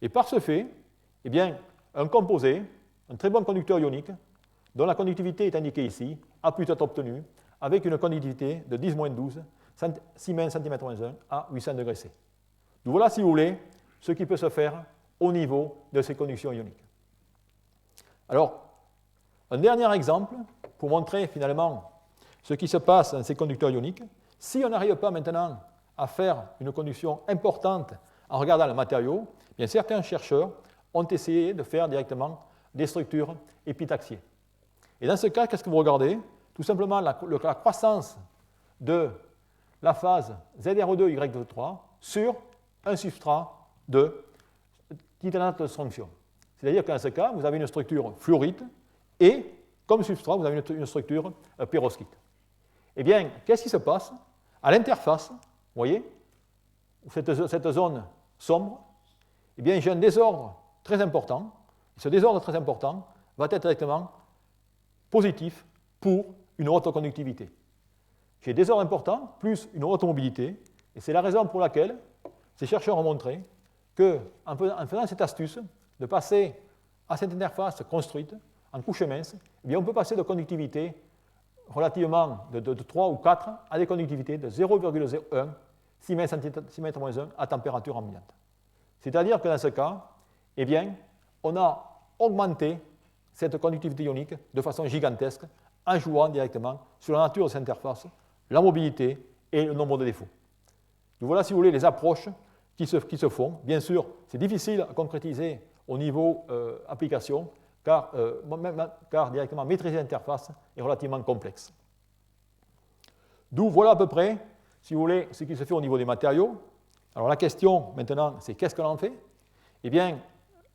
Et par ce fait, eh bien, un composé, un très bon conducteur ionique, dont la conductivité est indiquée ici, a pu être obtenu avec une conductivité de 10-12 Siemens cm-1 à 800 degrés C. Donc voilà, si vous voulez, ce qui peut se faire au niveau de ces conductions ioniques. Alors, un dernier exemple pour montrer finalement ce qui se passe dans ces conducteurs ioniques. Si on n'arrive pas maintenant à faire une conduction importante en regardant le matériau, bien certains chercheurs ont essayé de faire directement des structures épitaxiées. Et dans ce cas, qu'est-ce que vous regardez? Tout simplement la croissance de la phase ZRO2 Y3 sur un substrat de titanate de strontium. C'est-à-dire que dans ce cas, vous avez une structure fluorite et, comme substrat, vous avez une structure perovskite. Eh bien, qu'est-ce qui se passe? À l'interface, vous voyez, cette zone sombre, eh bien, j'ai un désordre très important. Et ce désordre très important va être directement positif pour une haute conductivité. J'ai des désordre important plus une haute mobilité, et c'est la raison pour laquelle ces chercheurs ont montré qu'en faisant cette astuce de passer à cette interface construite en couche mince, eh bien, on peut passer de conductivité relativement de 3 ou 4 à des conductivités de 0,01 Siemens cm-1 à température ambiante. C'est-à-dire que dans ce cas, eh bien, on a augmenté cette conductivité ionique de façon gigantesque en jouant directement sur la nature de cette interface, la mobilité et le nombre de défauts. Donc voilà, si vous voulez, les approches qui se font. Bien sûr, c'est difficile à concrétiser au niveau application, car directement maîtriser l'interface est relativement complexe. D'où voilà à peu près, si vous voulez, ce qui se fait au niveau des matériaux. Alors la question maintenant, c'est qu'est-ce qu'on en fait? Eh bien,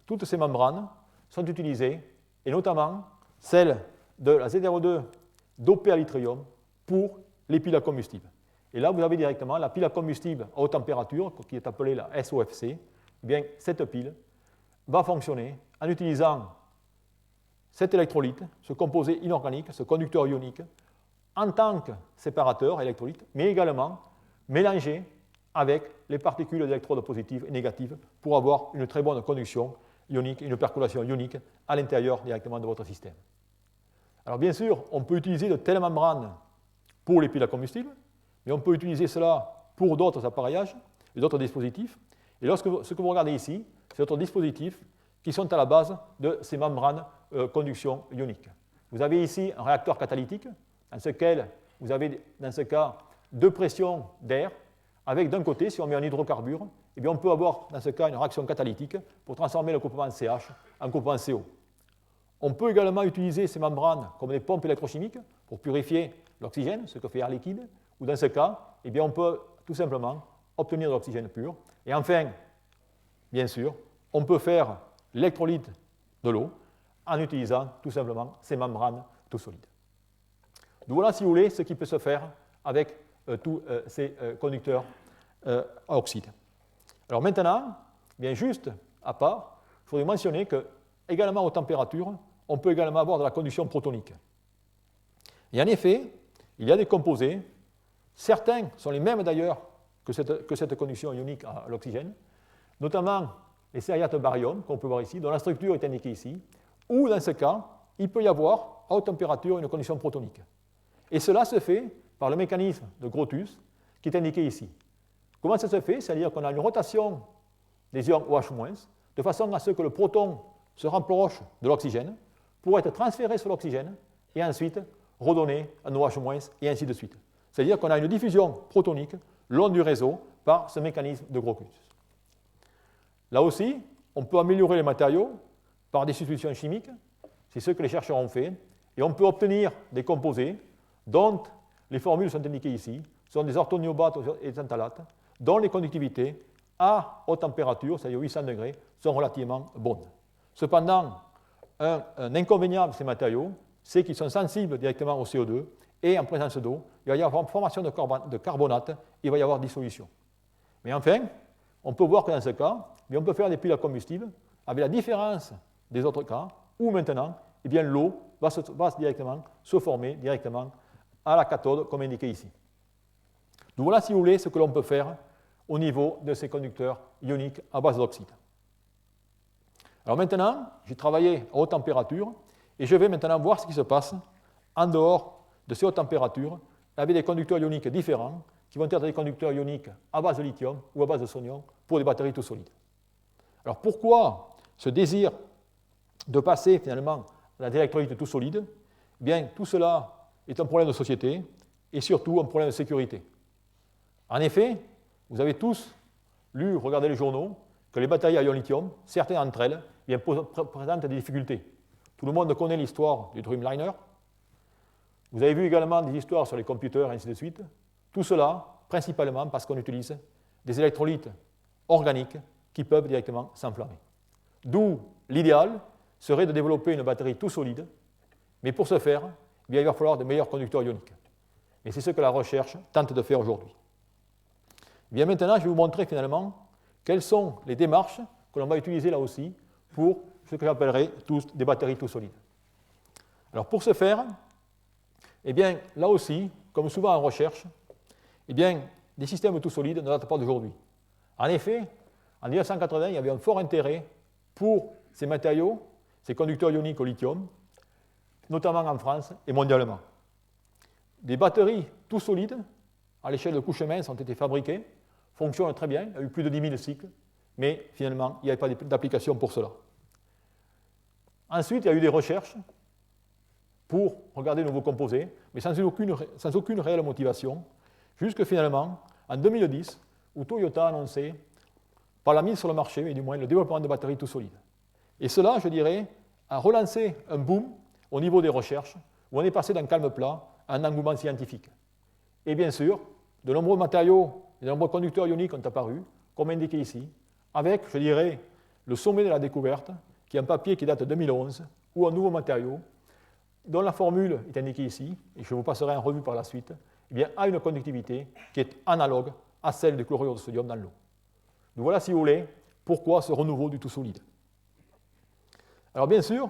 toutes ces membranes sont utilisées, et notamment celle de la ZRO2 dopée à l'yttrium pour les piles à combustible. Et là, vous avez directement la pile à combustible à haute température, qui est appelée la SOFC. Eh bien, cette pile va fonctionner en utilisant cet électrolyte, ce composé inorganique, ce conducteur ionique, en tant que séparateur électrolyte, mais également mélangé avec les particules d'électrodes positives et négatives pour avoir une très bonne conduction ionique, une percolation ionique à l'intérieur directement de votre système. Alors bien sûr, on peut utiliser de telles membranes pour les piles à combustible, mais on peut utiliser cela pour d'autres appareillages et d'autres dispositifs. Et ce que vous regardez ici, c'est d'autres dispositifs qui sont à la base de ces membranes conduction ionique. Vous avez ici un réacteur catalytique, dans lequel vous avez, dans ce cas, 2 pressions d'air, avec d'un côté, si on met un hydrocarbure, eh bien on peut avoir, dans ce cas, une réaction catalytique pour transformer le complément CH en complément CO. On peut également utiliser ces membranes comme des pompes électrochimiques pour purifier l'oxygène, ce que fait Air Liquide, ou dans ce cas, eh bien, on peut tout simplement obtenir de l'oxygène pur. Et enfin, bien sûr, on peut faire l'électrolyte de l'eau en utilisant tout simplement ces membranes tout solides. Donc voilà, si vous voulez, ce qui peut se faire avec tous ces conducteurs à oxyde. Alors maintenant, bien juste à part, il faudrait mentionner que, également aux températures, on peut également avoir de la conduction protonique. Et en effet, il y a des composés, certains sont les mêmes d'ailleurs que cette conduction ionique à l'oxygène, notamment les sériates barium, qu'on peut voir ici, dont la structure est indiquée ici, ou dans ce cas, il peut y avoir à haute température une conduction protonique. Et cela se fait par le mécanisme de Grotius, qui est indiqué ici. Comment ça se fait? C'est-à-dire qu'on a une rotation des ions OH-, de façon à ce que le proton se rapproche de l'oxygène pour être transféré sur l'oxygène et ensuite redonner un OH-, et ainsi de suite. C'est-à-dire qu'on a une diffusion protonique le long du réseau par ce mécanisme de Grotius. Là aussi, on peut améliorer les matériaux par des substitutions chimiques, c'est ce que les chercheurs ont fait, et on peut obtenir des composés dont les formules sont indiquées ici, sont des orthoniobates et des tanthalates, dont les conductivités à haute température, c'est-à-dire 800 degrés, sont relativement bonnes. Cependant, un inconvénient de ces matériaux, c'est qu'ils sont sensibles directement au CO2, et en présence d'eau, il va y avoir formation de carbonate, il va y avoir dissolution. Mais enfin, on peut voir que dans ce cas, on peut faire des piles à combustible avec la différence des autres cas, où maintenant, l'eau va directement se former directement à la cathode, comme indiqué ici. Donc voilà, si vous voulez, ce que l'on peut faire au niveau de ces conducteurs ioniques à base d'oxyde. Alors maintenant, j'ai travaillé à haute température et je vais maintenant voir ce qui se passe en dehors de ces hautes températures avec des conducteurs ioniques différents qui vont être des conducteurs ioniques à base de lithium ou à base de sodium pour des batteries tout solides. Alors pourquoi ce désir de passer finalement à des électrolytes tout solides? Eh bien, tout cela est un problème de société et surtout un problème de sécurité. En effet, vous avez tous lu, regardé les journaux, que les batailles à ion lithium, certaines d'entre elles, présentent des difficultés. Tout le monde connaît l'histoire du Dreamliner. Vous avez vu également des histoires sur les computers et ainsi de suite. Tout cela, principalement parce qu'on utilise des électrolytes organiques qui peuvent directement s'enflammer. D'où l'idéal serait de développer une batterie tout solide, mais pour ce faire, il va falloir de meilleurs conducteurs ioniques. Et c'est ce que la recherche tente de faire aujourd'hui. Bien maintenant, je vais vous montrer finalement quelles sont les démarches que l'on va utiliser là aussi pour ce que j'appellerais des batteries tout solides. Alors pour ce faire, eh bien, là aussi, comme souvent en recherche, eh bien, des systèmes tout solides ne datent pas d'aujourd'hui. En effet, en 1980, il y avait un fort intérêt pour ces matériaux, ces conducteurs ioniques au lithium, notamment en France et mondialement. Des batteries tout solides, à l'échelle de couches minces, ont été fabriquées, fonctionnent très bien, il y a eu plus de 10 000 cycles, mais finalement, il n'y avait pas d'application pour cela. Ensuite, il y a eu des recherches pour regarder de nouveaux composés, mais sans aucune réelle motivation, jusque finalement, en 2010, où Toyota a annoncé, par la mise sur le marché, mais du moins le développement de batteries tout solides. Et cela, je dirais, a relancé un boom au niveau des recherches, où on est passé d'un calme plat à un engouement scientifique. Et bien sûr, de nombreux matériaux, de nombreux conducteurs ioniques ont apparu, comme indiqué ici, avec, je dirais, le sommet de la découverte, qui est un papier qui date de 2011, ou un nouveau matériau, dont la formule est indiquée ici, et je vous passerai en revue par la suite, eh bien, a une conductivité qui est analogue à celle du chlorure de sodium dans l'eau. Donc voilà, si vous voulez, pourquoi ce renouveau du tout solide. Alors bien sûr,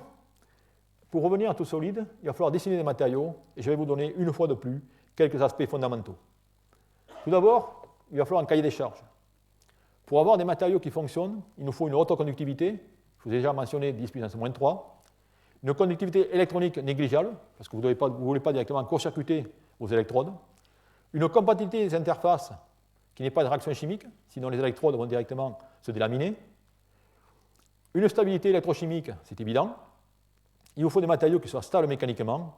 pour revenir à tout solide, il va falloir dessiner des matériaux, et je vais vous donner une fois de plus quelques aspects fondamentaux. Tout d'abord, il va falloir un cahier des charges. Pour avoir des matériaux qui fonctionnent, il nous faut une haute conductivité, je vous ai déjà mentionné 10 puissance moins 3, une conductivité électronique négligeable, parce que vous ne voulez pas directement court-circuiter vos électrodes, une compatibilité des interfaces qui n'est pas de réaction chimique, sinon les électrodes vont directement se délaminer, une stabilité électrochimique, c'est évident, il vous faut des matériaux qui soient stables mécaniquement,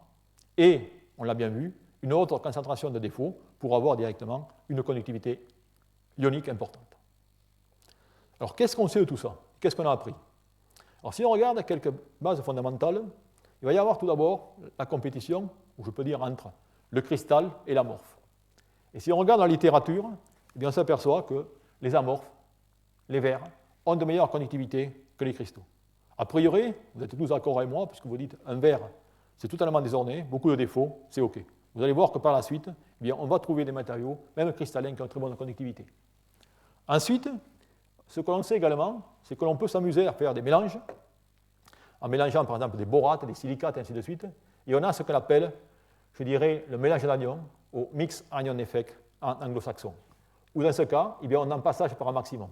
et, on l'a bien vu, une haute concentration de défauts pour avoir directement une conductivité ionique importante. Alors, qu'est-ce qu'on sait de tout ça? Qu'est-ce qu'on a appris? Alors, si on regarde quelques bases fondamentales, il va y avoir tout d'abord la compétition, ou je peux dire entre le cristal et l'amorphe. Et si on regarde la littérature, eh bien, on s'aperçoit que les amorphes, les verres, ont de meilleures conductivités que les cristaux. A priori, vous êtes tous d'accord avec moi, puisque vous dites un verre, c'est totalement désorné, beaucoup de défauts, c'est OK. Vous allez voir que par la suite, eh bien, on va trouver des matériaux, même cristallins, qui ont une très bonne conductivité. Ensuite, ce que l'on sait également, c'est que l'on peut s'amuser à faire des mélanges, en mélangeant par exemple des borates, des silicates, et ainsi de suite, et on a ce qu'on appelle, je dirais, le mélange d'anions, au mix anion effect en anglo-saxon, où dans ce cas, eh bien, on a un passage par un maximum.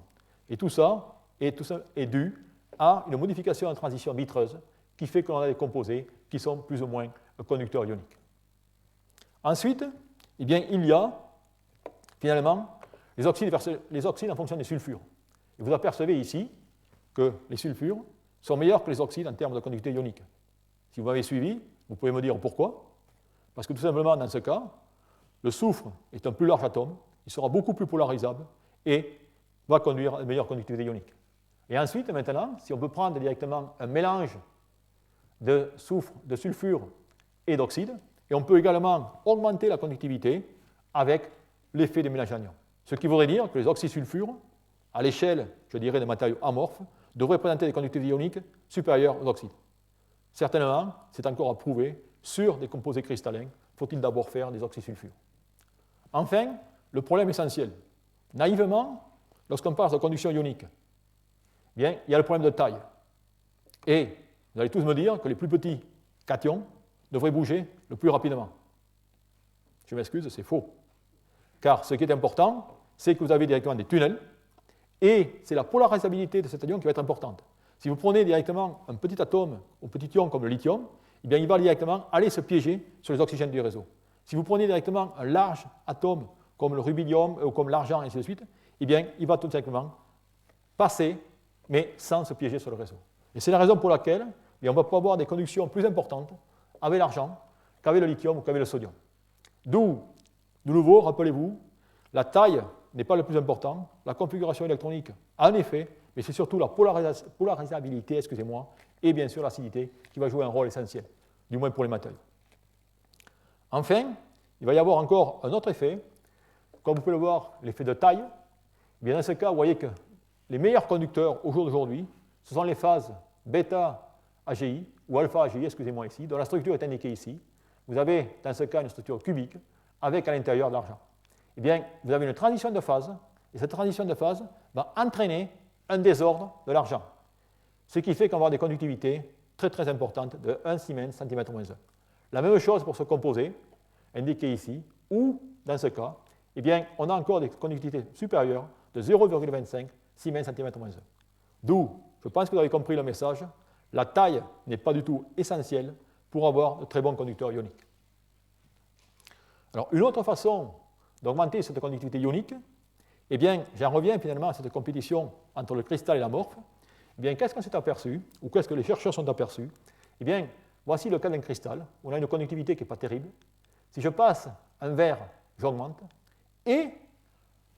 Et tout ça est dû à une modification en transition vitreuse qui fait qu'on a des composés qui sont plus ou moins conducteurs ioniques. Ensuite, eh bien, il y a finalement les oxydes en fonction des sulfures. Et vous apercevez ici que les sulfures sont meilleurs que les oxydes en termes de conductivité ionique. Si vous m'avez suivi, vous pouvez me dire pourquoi. Parce que tout simplement, dans ce cas, le soufre est un plus large atome, il sera beaucoup plus polarisable et va conduire à une meilleure conductivité ionique. Et ensuite, maintenant, si on peut prendre directement un mélange de soufre, de sulfure et d'oxyde, et on peut également augmenter la conductivité avec l'effet des mélanges d'anions. Ce qui voudrait dire que les oxysulfures, à l'échelle, je dirais, des matériaux amorphes, devraient présenter des conductivités ioniques supérieures aux oxydes. Certainement, c'est encore à prouver sur des composés cristallins, faut-il d'abord faire des oxysulfures. Enfin, le problème essentiel. Naïvement, lorsqu'on parle de conduction ionique, eh bien, il y a le problème de taille. Et vous allez tous me dire que les plus petits cations devraient bouger le plus rapidement. Je m'excuse, c'est faux. Car ce qui est important, c'est que vous avez directement des tunnels, et c'est la polarisabilité de cet ion qui va être importante. Si vous prenez directement un petit atome ou petit ion comme le lithium, eh bien, il va directement aller se piéger sur les oxygènes du réseau. Si vous prenez directement un large atome comme le rubidium ou comme l'argent, et ainsi de suite, eh bien, il va tout simplement passer, mais sans se piéger sur le réseau. Et c'est la raison pour laquelle on va pouvoir avoir des conductions plus importantes avec l'argent qu'avec le lithium ou qu'avec le sodium. D'où, de nouveau, rappelez-vous, la taille n'est pas le plus important, la configuration électronique a un effet, mais c'est surtout la polarisabilité, et bien sûr l'acidité qui va jouer un rôle essentiel, du moins pour les matériaux. Enfin, il va y avoir encore un autre effet, comme vous pouvez le voir, l'effet de taille. Eh bien, dans ce cas, vous voyez que les meilleurs conducteurs au jour d'aujourd'hui, ce sont les phases bêta-AGI, ou alpha-AGI, excusez-moi ici, dont la structure est indiquée ici. Vous avez, dans ce cas, une structure cubique, avec à l'intérieur de l'argent. Eh bien, vous avez une transition de phase, et cette transition de phase va entraîner un désordre de l'argent, ce qui fait qu'on va avoir des conductivités très très importantes de 1 Siemens cm-1. La même chose pour ce composé, indiqué ici, où, dans ce cas, eh bien, on a encore des conductivités supérieures de 0,25 Siemens cm-1. D'où, je pense que vous avez compris le message, la taille n'est pas du tout essentielle pour avoir de très bons conducteurs ioniques. Alors, une autre façon d'augmenter cette conductivité ionique, eh bien, j'en reviens finalement à cette compétition entre le cristal et l'amorphe. Eh bien, qu'est-ce qu'on s'est aperçu, ou qu'est-ce que les chercheurs sont aperçus? Eh bien, voici le cas d'un cristal, où on a une conductivité qui n'est pas terrible. Si je passe un verre, j'augmente, et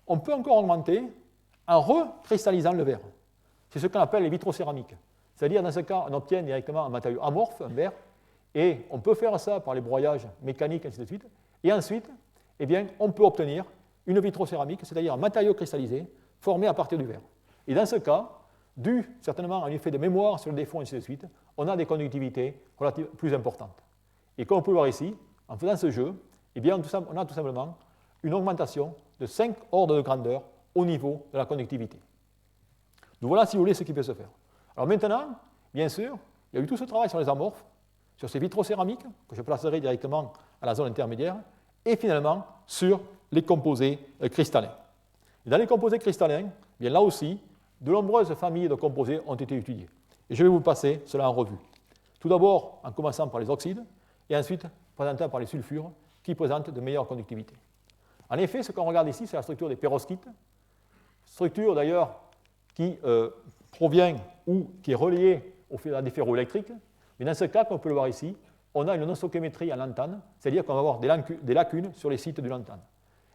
on peut encore augmenter en recristallisant le verre. C'est ce qu'on appelle les vitrocéramiques. C'est-à-dire, dans ce cas, on obtient directement un matériau amorphe, un verre, et on peut faire ça par les broyages mécaniques, ainsi de suite, et ensuite, eh bien, on peut obtenir une vitrocéramique, c'est-à-dire un matériau cristallisé formé à partir du verre. Et dans ce cas, dû certainement à un effet de mémoire sur le défaut, ainsi de suite, on a des conductivités relativement plus importantes. Et comme on peut le voir ici, en faisant ce jeu, eh bien, on a tout simplement une augmentation de 5 ordres de grandeur au niveau de la conductivité. Donc voilà, si vous voulez, ce qui peut se faire. Alors maintenant, bien sûr, il y a eu tout ce travail sur les amorphes, sur ces vitrocéramiques, que je placerai directement à la zone intermédiaire, et finalement sur les composés cristallins. Et dans les composés cristallins, eh bien là aussi, de nombreuses familles de composés ont été étudiées. Et je vais vous passer cela en revue. Tout d'abord, en commençant par les oxydes, et ensuite présentant par les sulfures, qui présentent de meilleures conductivités. En effet, ce qu'on regarde ici, c'est la structure des perovskites, structure d'ailleurs qui provient ou qui est reliée à des ferroélectriques. Mais dans ce cas, comme on peut le voir ici, on a une non-stoichiométrie en lantane, c'est-à-dire qu'on va avoir des lacunes sur les sites du lantane.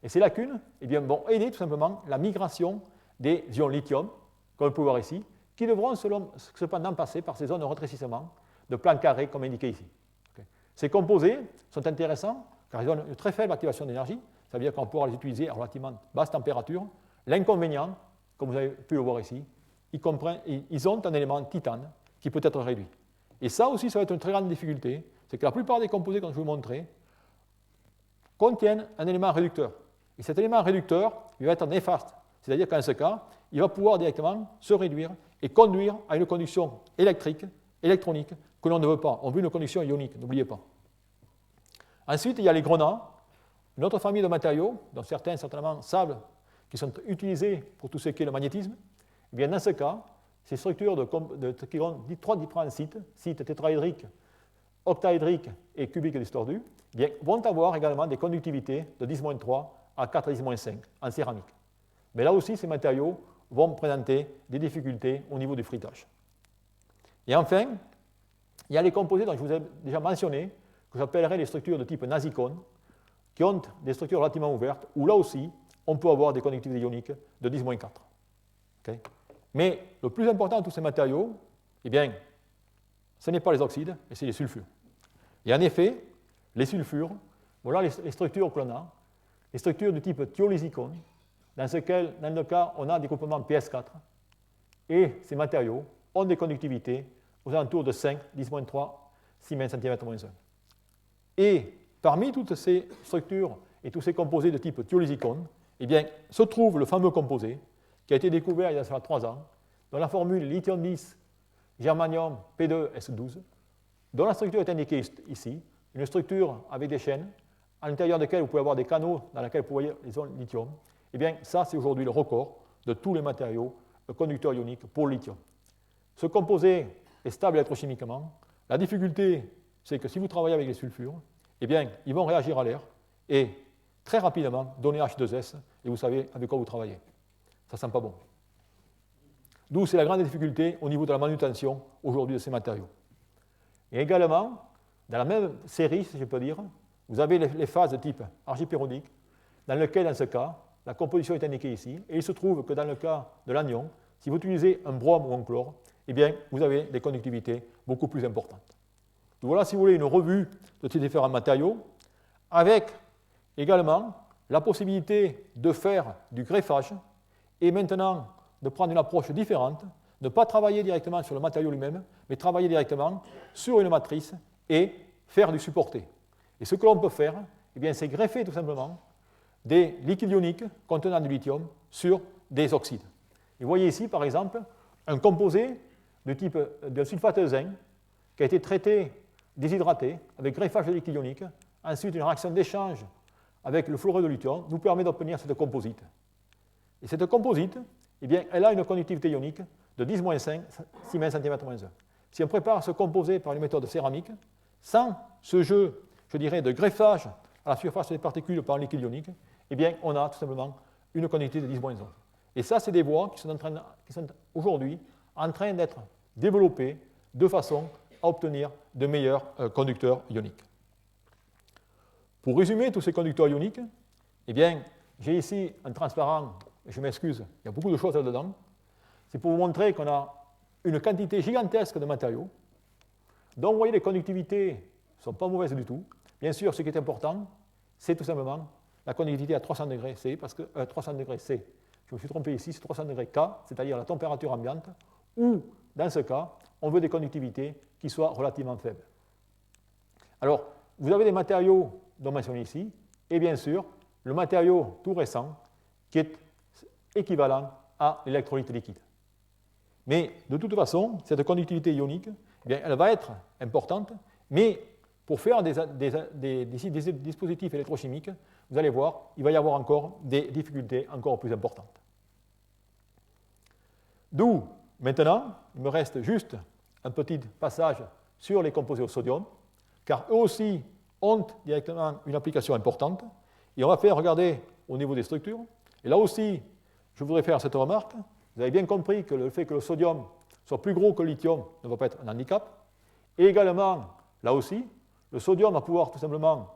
Et ces lacunes eh bien, vont aider tout simplement la migration des ions lithium, comme on peut voir ici, qui devront cependant passer par ces zones de rétrécissement de plans carrés comme indiqué ici. Okay. Ces composés sont intéressants car ils ont une très faible activation d'énergie, ça veut dire qu'on pourra les utiliser à relativement basse température. L'inconvénient, comme vous avez pu le voir ici, ils ont un élément titane qui peut être réduit. Et ça aussi, ça va être une très grande difficulté, c'est que la plupart des composés, comme je vous montrais, contiennent un élément réducteur. Et cet élément réducteur, il va être néfaste. C'est-à-dire qu'en ce cas, il va pouvoir directement se réduire et conduire à une conduction électronique, que l'on ne veut pas. On veut une conduction ionique, n'oubliez pas. Ensuite, il y a les grenats, une autre famille de matériaux, dont certains certainement savent, qui sont utilisés pour tout ce qui est le magnétisme. Et bien, dans ce cas, ces structures qui ont 3 différents sites tétraédriques, octaédriques et cubiques distordus, eh bien, vont avoir également des conductivités de 10-3 à 4 10-5 en céramique. Mais là aussi, ces matériaux vont présenter des difficultés au niveau du frittage. Et enfin, il y a les composés dont je vous ai déjà mentionné, que j'appellerai les structures de type nasicone, qui ont des structures relativement ouvertes, où là aussi, on peut avoir des conductivités ioniques de 10-4. Okay. Mais le plus important de tous ces matériaux, eh bien, ce n'est pas les oxydes, mais c'est les sulfures. Et en effet, les sulfures, voilà les structures que l'on a, les structures du type thiolysicone, dans le cas, on a des groupements PS4, et ces matériaux ont des conductivités aux alentours de 5, 10-3 Siemens cm-1. Et parmi toutes ces structures et tous ces composés de type thiolysicone, eh bien, se trouve le fameux composé qui a été découvert il y a 3 ans, dont la formule lithium 10, germanium P2S12, dont la structure est indiquée ici, une structure avec des chaînes, à l'intérieur desquelles vous pouvez avoir des canaux dans lesquels vous voyez les ions lithium. Eh bien, ça, c'est aujourd'hui le record de tous les matériaux conducteurs ioniques pour le lithium. Ce composé est stable électrochimiquement. La difficulté, c'est que si vous travaillez avec les sulfures, eh bien, ils vont réagir à l'air et très rapidement donner H2S, et vous savez avec quoi vous travaillez. Ça ne sent pas bon. D'où c'est la grande difficulté au niveau de la manutention aujourd'hui de ces matériaux. Et également, dans la même série, si je peux dire, vous avez les phases de type argipériodique, dans lequel, dans ce cas, la composition est indiquée ici, et il se trouve que dans le cas de l'anion, si vous utilisez un brome ou un chlore, eh bien, vous avez des conductivités beaucoup plus importantes. Donc voilà, si vous voulez, une revue de ces différents matériaux, avec également la possibilité de faire du greffage, et maintenant de prendre une approche différente, ne pas travailler directement sur le matériau lui-même, mais travailler directement sur une matrice et faire du supporté. Et ce que l'on peut faire, eh bien, c'est greffer tout simplement des liquides ioniques contenant du lithium sur des oxydes. Et vous voyez ici, par exemple, un composé de type de sulfate de zinc qui a été traité, déshydraté, avec greffage de liquide ionique. Ensuite, une réaction d'échange avec le fluorure de lithium nous permet d'obtenir cette composite. Et cette composite, eh bien, elle a une conductivité ionique de 10-5, 6 cm-1. Si on prépare ce composé par une méthode céramique, sans ce jeu, je dirais, de greffage à la surface des particules par un liquide ionique, eh bien, on a tout simplement une conductivité de 10-11. Et ça, c'est des voies qui sont aujourd'hui en train d'être développées de façon à obtenir de meilleurs conducteurs ioniques. Pour résumer tous ces conducteurs ioniques, eh bien, j'ai ici un transparent, je m'excuse, il y a beaucoup de choses là-dedans. C'est pour vous montrer qu'on a une quantité gigantesque de matériaux, dont vous voyez les conductivités ne sont pas mauvaises du tout. Bien sûr, ce qui est important, c'est tout simplement la conductivité à 300 degrés C, parce que 300 degrés C, je me suis trompé ici, c'est 300 degrés K, c'est-à-dire la température ambiante, ou, dans ce cas, on veut des conductivités qui soient relativement faibles. Alors, vous avez des matériaux dont mentionnés ici, et bien sûr, le matériau tout récent, qui est équivalent à l'électrolyte liquide. Mais, de toute façon, cette conductivité ionique, eh bien, elle va être importante, mais pour faire des dispositifs électrochimiques, vous allez voir, il va y avoir encore des difficultés encore plus importantes. D'où, maintenant, il me reste juste un petit passage sur les composés au sodium, car eux aussi ont directement une application importante, et on va faire regarder au niveau des structures. Et là aussi, je voudrais faire cette remarque. Vous avez bien compris que le fait que le sodium soit plus gros que le lithium ne va pas être un handicap. Et également, là aussi, le sodium va pouvoir tout simplement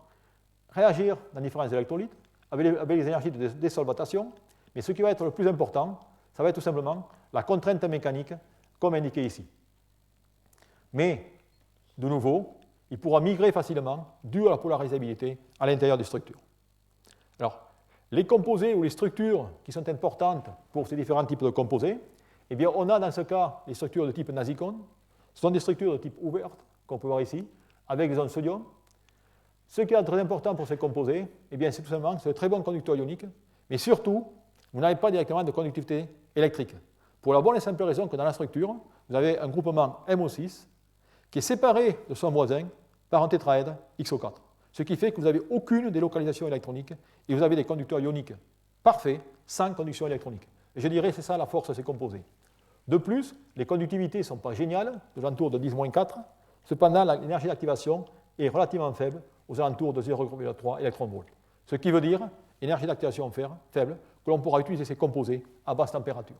réagir dans différents électrolytes avec les énergies de désolvatation. Mais ce qui va être le plus important, ça va être tout simplement la contrainte mécanique, comme indiqué ici. Mais, de nouveau, il pourra migrer facilement dû à la polarisabilité à l'intérieur des structures. Alors, les composés ou les structures qui sont importantes pour ces différents types de composés, eh bien, on a dans ce cas les structures de type nasicone. Ce sont des structures de type ouverte, qu'on peut voir ici, avec des ions de sodium. Ce qui est très important pour ces composés, eh bien, c'est tout simplement que c'est de très bons conducteurs ioniques, mais surtout, vous n'avez pas directement de conductivité électrique. Pour la bonne et simple raison que dans la structure, vous avez un groupement MO6 qui est séparé de son voisin par un tétraèdre XO4. Ce qui fait que vous n'avez aucune délocalisation électronique et vous avez des conducteurs ioniques parfaits sans conduction électronique. Et je dirais que c'est ça la force de ces composés. De plus, les conductivités ne sont pas géniales, aux alentours de 10-4. Cependant, l'énergie d'activation est relativement faible, aux alentours de 0,3 électronvolts. Ce qui veut dire énergie d'activation faible, que l'on pourra utiliser ces composés à basse température.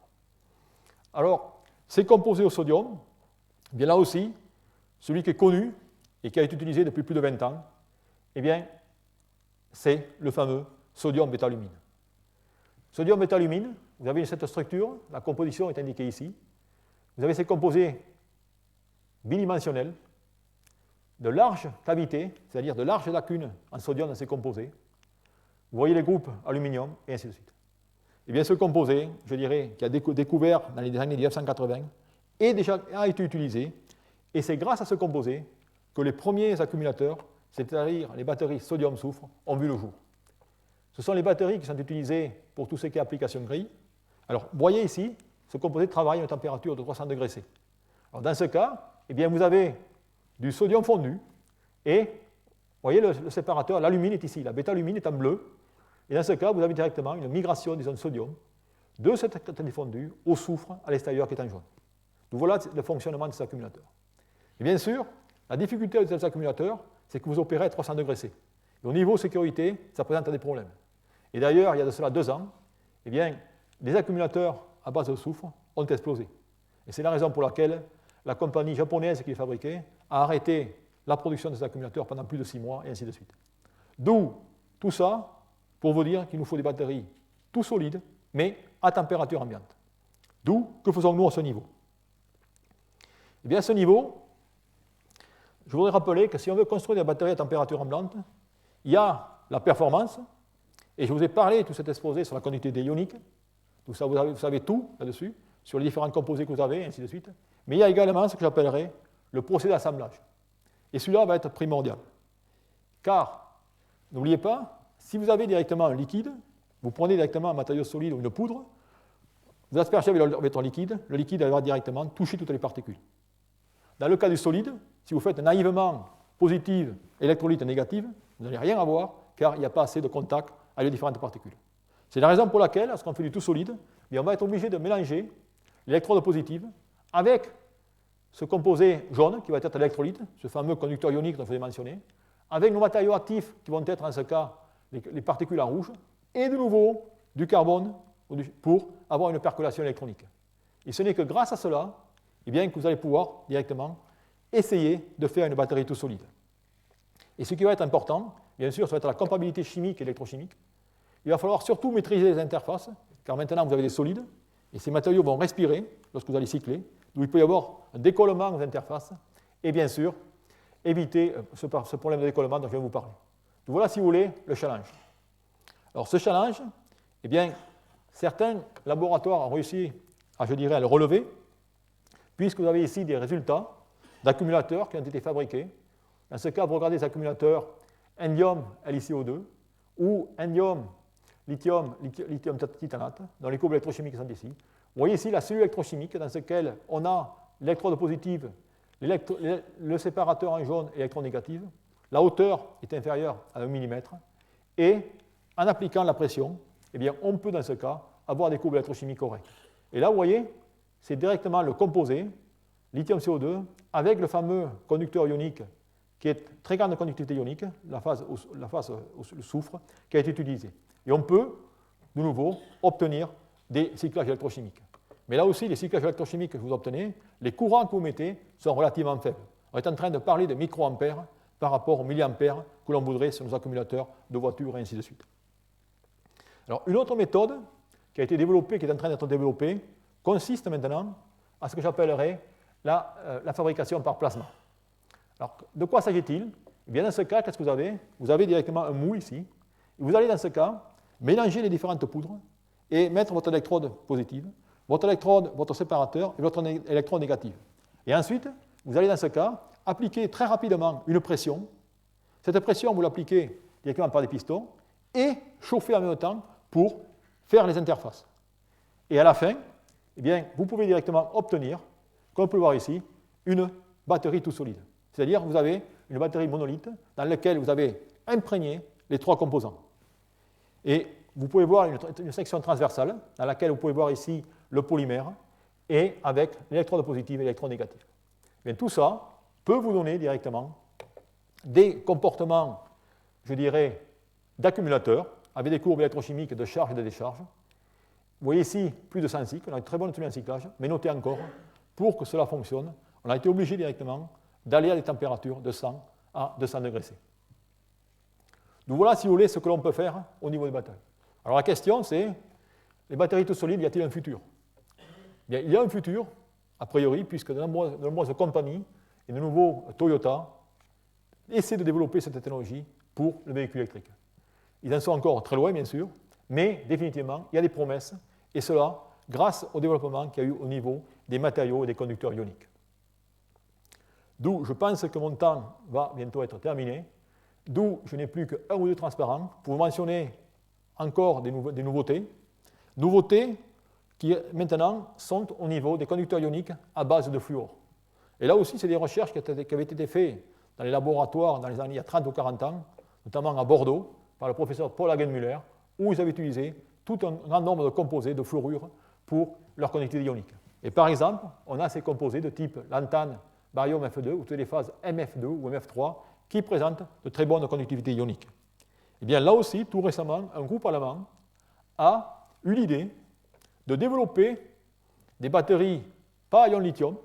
Alors, ces composés au sodium, bien là aussi, celui qui est connu et qui a été utilisé depuis plus de 20 ans, eh bien, c'est le fameux sodium bétalumine. Sodium bétalumine, vous avez cette structure, la composition est indiquée ici. Vous avez ces composés bidimensionnels, de larges cavités, c'est-à-dire de larges lacunes en sodium dans ces composés. Vous voyez les groupes aluminium, et ainsi de suite. Eh bien, ce composé, je dirais, qui a découvert dans les années 1980, a été utilisé, et c'est grâce à ce composé que les premiers accumulateurs, c'est-à-dire les batteries sodium-soufre, ont vu le jour. Ce sont les batteries qui sont utilisées pour tout ce qui est application gris, Alors, vous voyez ici, ce composé travaille à une température de 300 degrés C. Alors, dans ce cas, eh bien, vous avez du sodium fondu et, vous voyez, le séparateur, l'alumine est ici, la bêta-alumine est en bleu. Et dans ce cas, vous avez directement une migration des ions sodium de cet électron fondu au soufre à l'extérieur qui est en jaune. Donc voilà le fonctionnement de ces accumulateurs. Et bien sûr, la difficulté de ces accumulateurs, c'est que vous opérez à 300 degrés C. Et au niveau sécurité, ça présente des problèmes. Et d'ailleurs, il y a de cela 2 ans, eh bien, les accumulateurs à base de soufre ont explosé. Et c'est la raison pour laquelle la compagnie japonaise qui les fabriquait a arrêté la production de ces accumulateurs pendant plus de 6 mois, et ainsi de suite. D'où tout ça pour vous dire qu'il nous faut des batteries tout solides, mais à température ambiante. D'où, que faisons-nous à ce niveau? Eh bien, à ce niveau, je voudrais rappeler que si on veut construire des batteries à température ambiante, il y a la performance, et je vous ai parlé de tout cet exposé sur la conductivité ionique, tout ça, vous savez tout là-dessus, sur les différents composés que vous avez, et ainsi de suite. Mais il y a également ce que j'appellerais le procédé d'assemblage. Et celui-là va être primordial. Car, n'oubliez pas, si vous avez directement un liquide, vous prenez directement un matériau solide ou une poudre, vous aspergez avec votre liquide, le liquide va directement toucher toutes les particules. Dans le cas du solide, si vous faites naïvement positive, électrolyte négative, vous n'allez rien avoir, car il n'y a pas assez de contact avec les différentes particules. C'est la raison pour laquelle, lorsqu'on fait du tout solide, on va être obligé de mélanger l'électrode positive avec ce composé jaune, qui va être l'électrolyte, ce fameux conducteur ionique dont je vous ai mentionné, avec nos matériaux actifs, qui vont être, en ce cas, les particules en rouge, et de nouveau du carbone pour avoir une percolation électronique. Et ce n'est que grâce à cela eh bien, que vous allez pouvoir directement essayer de faire une batterie tout solide. Et ce qui va être important, bien sûr, ça va être la compatibilité chimique et électrochimique. Il va falloir surtout maîtriser les interfaces, car maintenant vous avez des solides, et ces matériaux vont respirer lorsque vous allez cycler, donc il peut y avoir un décollement aux interfaces, et bien sûr, éviter ce problème de décollement dont je viens de vous parler. Donc voilà, si vous voulez, le challenge. Alors ce challenge, eh bien, certains laboratoires ont réussi à, je dirais, à le relever, puisque vous avez ici des résultats d'accumulateurs qui ont été fabriqués. Dans ce cas, vous regardez les accumulateurs indium LiCO2 ou indium lithium titanate, dans les courbes électrochimiques sont ici. Vous voyez ici la cellule électrochimique dans laquelle on a l'électrode positive, le séparateur en jaune et l'électron négatif. La hauteur est inférieure à 1 mm. Et en appliquant la pression, eh bien, on peut dans ce cas avoir des courbes électrochimiques correctes. Et là, vous voyez, c'est directement le composé, lithium CO2, avec le fameux conducteur ionique, qui est très grande conductivité ionique, la phase le soufre, qui a été utilisé. Et on peut, de nouveau, obtenir des cyclages électrochimiques. Mais là aussi, les cyclages électrochimiques que vous obtenez, les courants que vous mettez sont relativement faibles. On est en train de parler de microampères par rapport aux milliampères que l'on voudrait sur nos accumulateurs de voitures et ainsi de suite. Alors, une autre méthode qui a été développée, qui est en train d'être développée, consiste maintenant à ce que j'appellerais la fabrication par plasma. Alors, de quoi s'agit-il? Eh bien, dans ce cas, qu'est-ce que vous avez? Vous avez directement un moule ici. Et vous allez, dans ce cas, mélanger les différentes poudres et mettre votre électrode positive, votre électrode, votre séparateur et votre électrode négative. Et ensuite, vous allez, dans ce cas, appliquer très rapidement une pression. Cette pression, vous l'appliquez directement par des pistons et chauffer en même temps pour faire les interfaces. Et à la fin, eh bien, vous pouvez directement obtenir, comme on peut le voir ici, une batterie tout solide. C'est-à-dire que vous avez une batterie monolithe dans laquelle vous avez imprégné les 3 composants. Et vous pouvez voir une section transversale dans laquelle vous pouvez voir ici le polymère et avec l'électrode positive et l'électrode négative. Bien, tout ça peut vous donner directement des comportements, je dirais, d'accumulateurs avec des courbes électrochimiques de charge et de décharge. Vous voyez ici plus de 100 cycles, on a une très bonne tenue en cyclage, mais notez encore, pour que cela fonctionne, on a été obligé directement d'aller à des températures de 100 à 200 degrés C. Donc voilà, si vous voulez, ce que l'on peut faire au niveau des batteries. Alors la question, c'est, les batteries tout solides, y a-t-il un futur? Bien, il y a un futur, a priori, puisque de nombreuses compagnies, et de nouveau Toyota, essaient de développer cette technologie pour le véhicule électrique. Ils en sont encore très loin, bien sûr, mais définitivement, il y a des promesses, et cela grâce au développement qu'il y a eu au niveau des matériaux et des conducteurs ioniques. D'où je pense que mon temps va bientôt être terminé, d'où je n'ai plus qu'un ou deux transparents pour vous mentionner encore des nouveautés. Nouveautés qui maintenant sont au niveau des conducteurs ioniques à base de fluor. Et là aussi, c'est des recherches qui avaient été faites dans les laboratoires dans les années il y a 30 ou 40 ans, notamment à Bordeaux, par le professeur Paul Hagenmüller, où ils avaient utilisé tout un grand nombre de composés de fluorure pour leur conductivité ionique. Et par exemple, on a ces composés de type lantane, barium F2 ou téléphases MF2 ou MF3 qui présentent de très bonnes conductivités ioniques. Et bien là aussi, tout récemment, un groupe allemand a eu l'idée de développer des batteries pas à ion lithium,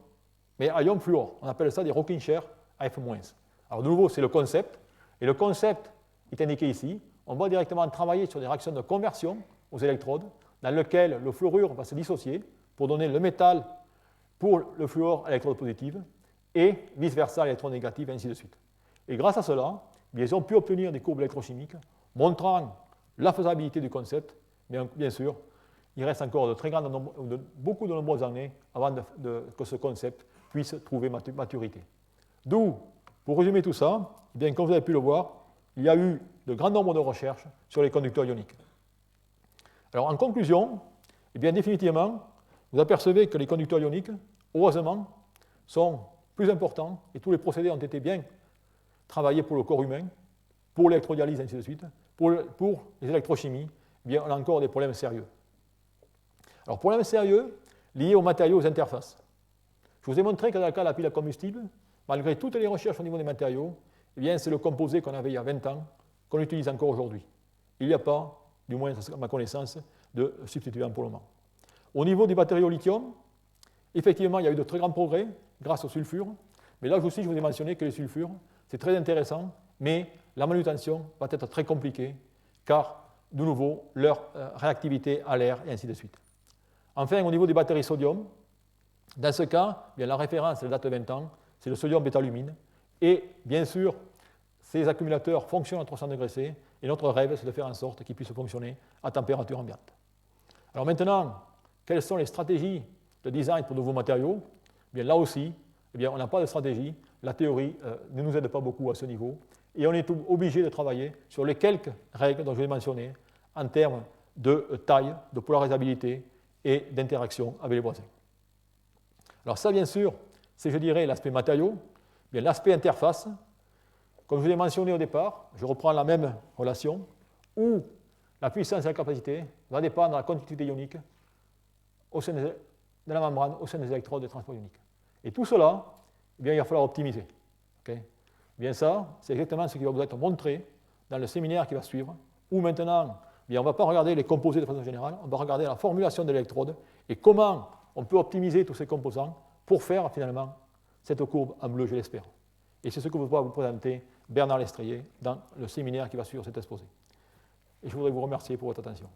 mais à ion fluor. On appelle ça des rocking chair à F-. Alors de nouveau, c'est le concept. Et le concept est indiqué ici. On va directement travailler sur des réactions de conversion aux électrodes, dans lesquelles le fluorure va se dissocier pour donner le métal pour le fluor à l'électrode positive, et vice-versa à l'électrode négative, et ainsi de suite. Et grâce à cela, ils ont pu obtenir des courbes électrochimiques montrant la faisabilité du concept, mais bien sûr, il reste encore beaucoup de nombreuses années avant que ce concept puisse trouver maturité. D'où, pour résumer tout ça, eh bien, comme vous avez pu le voir, il y a eu de grands nombres de recherches sur les conducteurs ioniques. Alors, en conclusion, eh bien, définitivement, vous apercevez que les conducteurs ioniques, heureusement, sont plus importants et tous les procédés ont été bien travaillés pour le corps humain, pour l'électrodialyse, ainsi de suite. Pour les électrochimies, eh bien, on a encore des problèmes sérieux. Alors, problèmes sérieux liés aux matériaux, aux interfaces. Je vous ai montré que dans le cas de la pile à combustible, malgré toutes les recherches au niveau des matériaux, eh bien, c'est le composé qu'on avait il y a 20 ans qu'on utilise encore aujourd'hui. Il n'y a pas, du moins à ma connaissance, de substituant pour le moment. Au niveau des batteries au lithium, effectivement, il y a eu de très grands progrès grâce au sulfure, mais là aussi, je vous ai mentionné que les sulfures, c'est très intéressant, mais la manutention va être très compliquée, car, de nouveau, leur réactivité à l'air, et ainsi de suite. Enfin, au niveau des batteries sodium, dans ce cas, bien, la référence, elle date de 20 ans, c'est le sodium bétalumine, et bien sûr, ces accumulateurs fonctionnent à 300 degrés C, et notre rêve, c'est de faire en sorte qu'ils puissent fonctionner à température ambiante. Alors maintenant, quelles sont les stratégies de design pour de nouveaux matériaux? Bien, là aussi, eh bien, on n'a pas de stratégie. La théorie ne nous aide pas beaucoup à ce niveau. Et on est obligé de travailler sur les quelques règles dont je vais mentionner en termes de taille, de polarisabilité et d'interaction avec les voisins. Alors ça, bien sûr, c'est, je dirais, l'aspect matériaux. Bien, l'aspect interface, comme je vous l'ai mentionné au départ, je reprends la même relation, où la puissance et la capacité va dépendre de la conductivité ionique au sein de la membrane, au sein des électrodes de transport ionique. Et tout cela, eh bien, il va falloir optimiser. Okay? Bien ça, c'est exactement ce qui va vous être montré dans le séminaire qui va suivre, où maintenant, eh bien, on ne va pas regarder les composés de façon générale, on va regarder la formulation de l'électrode et comment on peut optimiser tous ces composants pour faire finalement cette courbe en bleu, je l'espère. Et c'est ce que va vous présenter Bernard Lestrier dans le séminaire qui va suivre cet exposé. Et je voudrais vous remercier pour votre attention.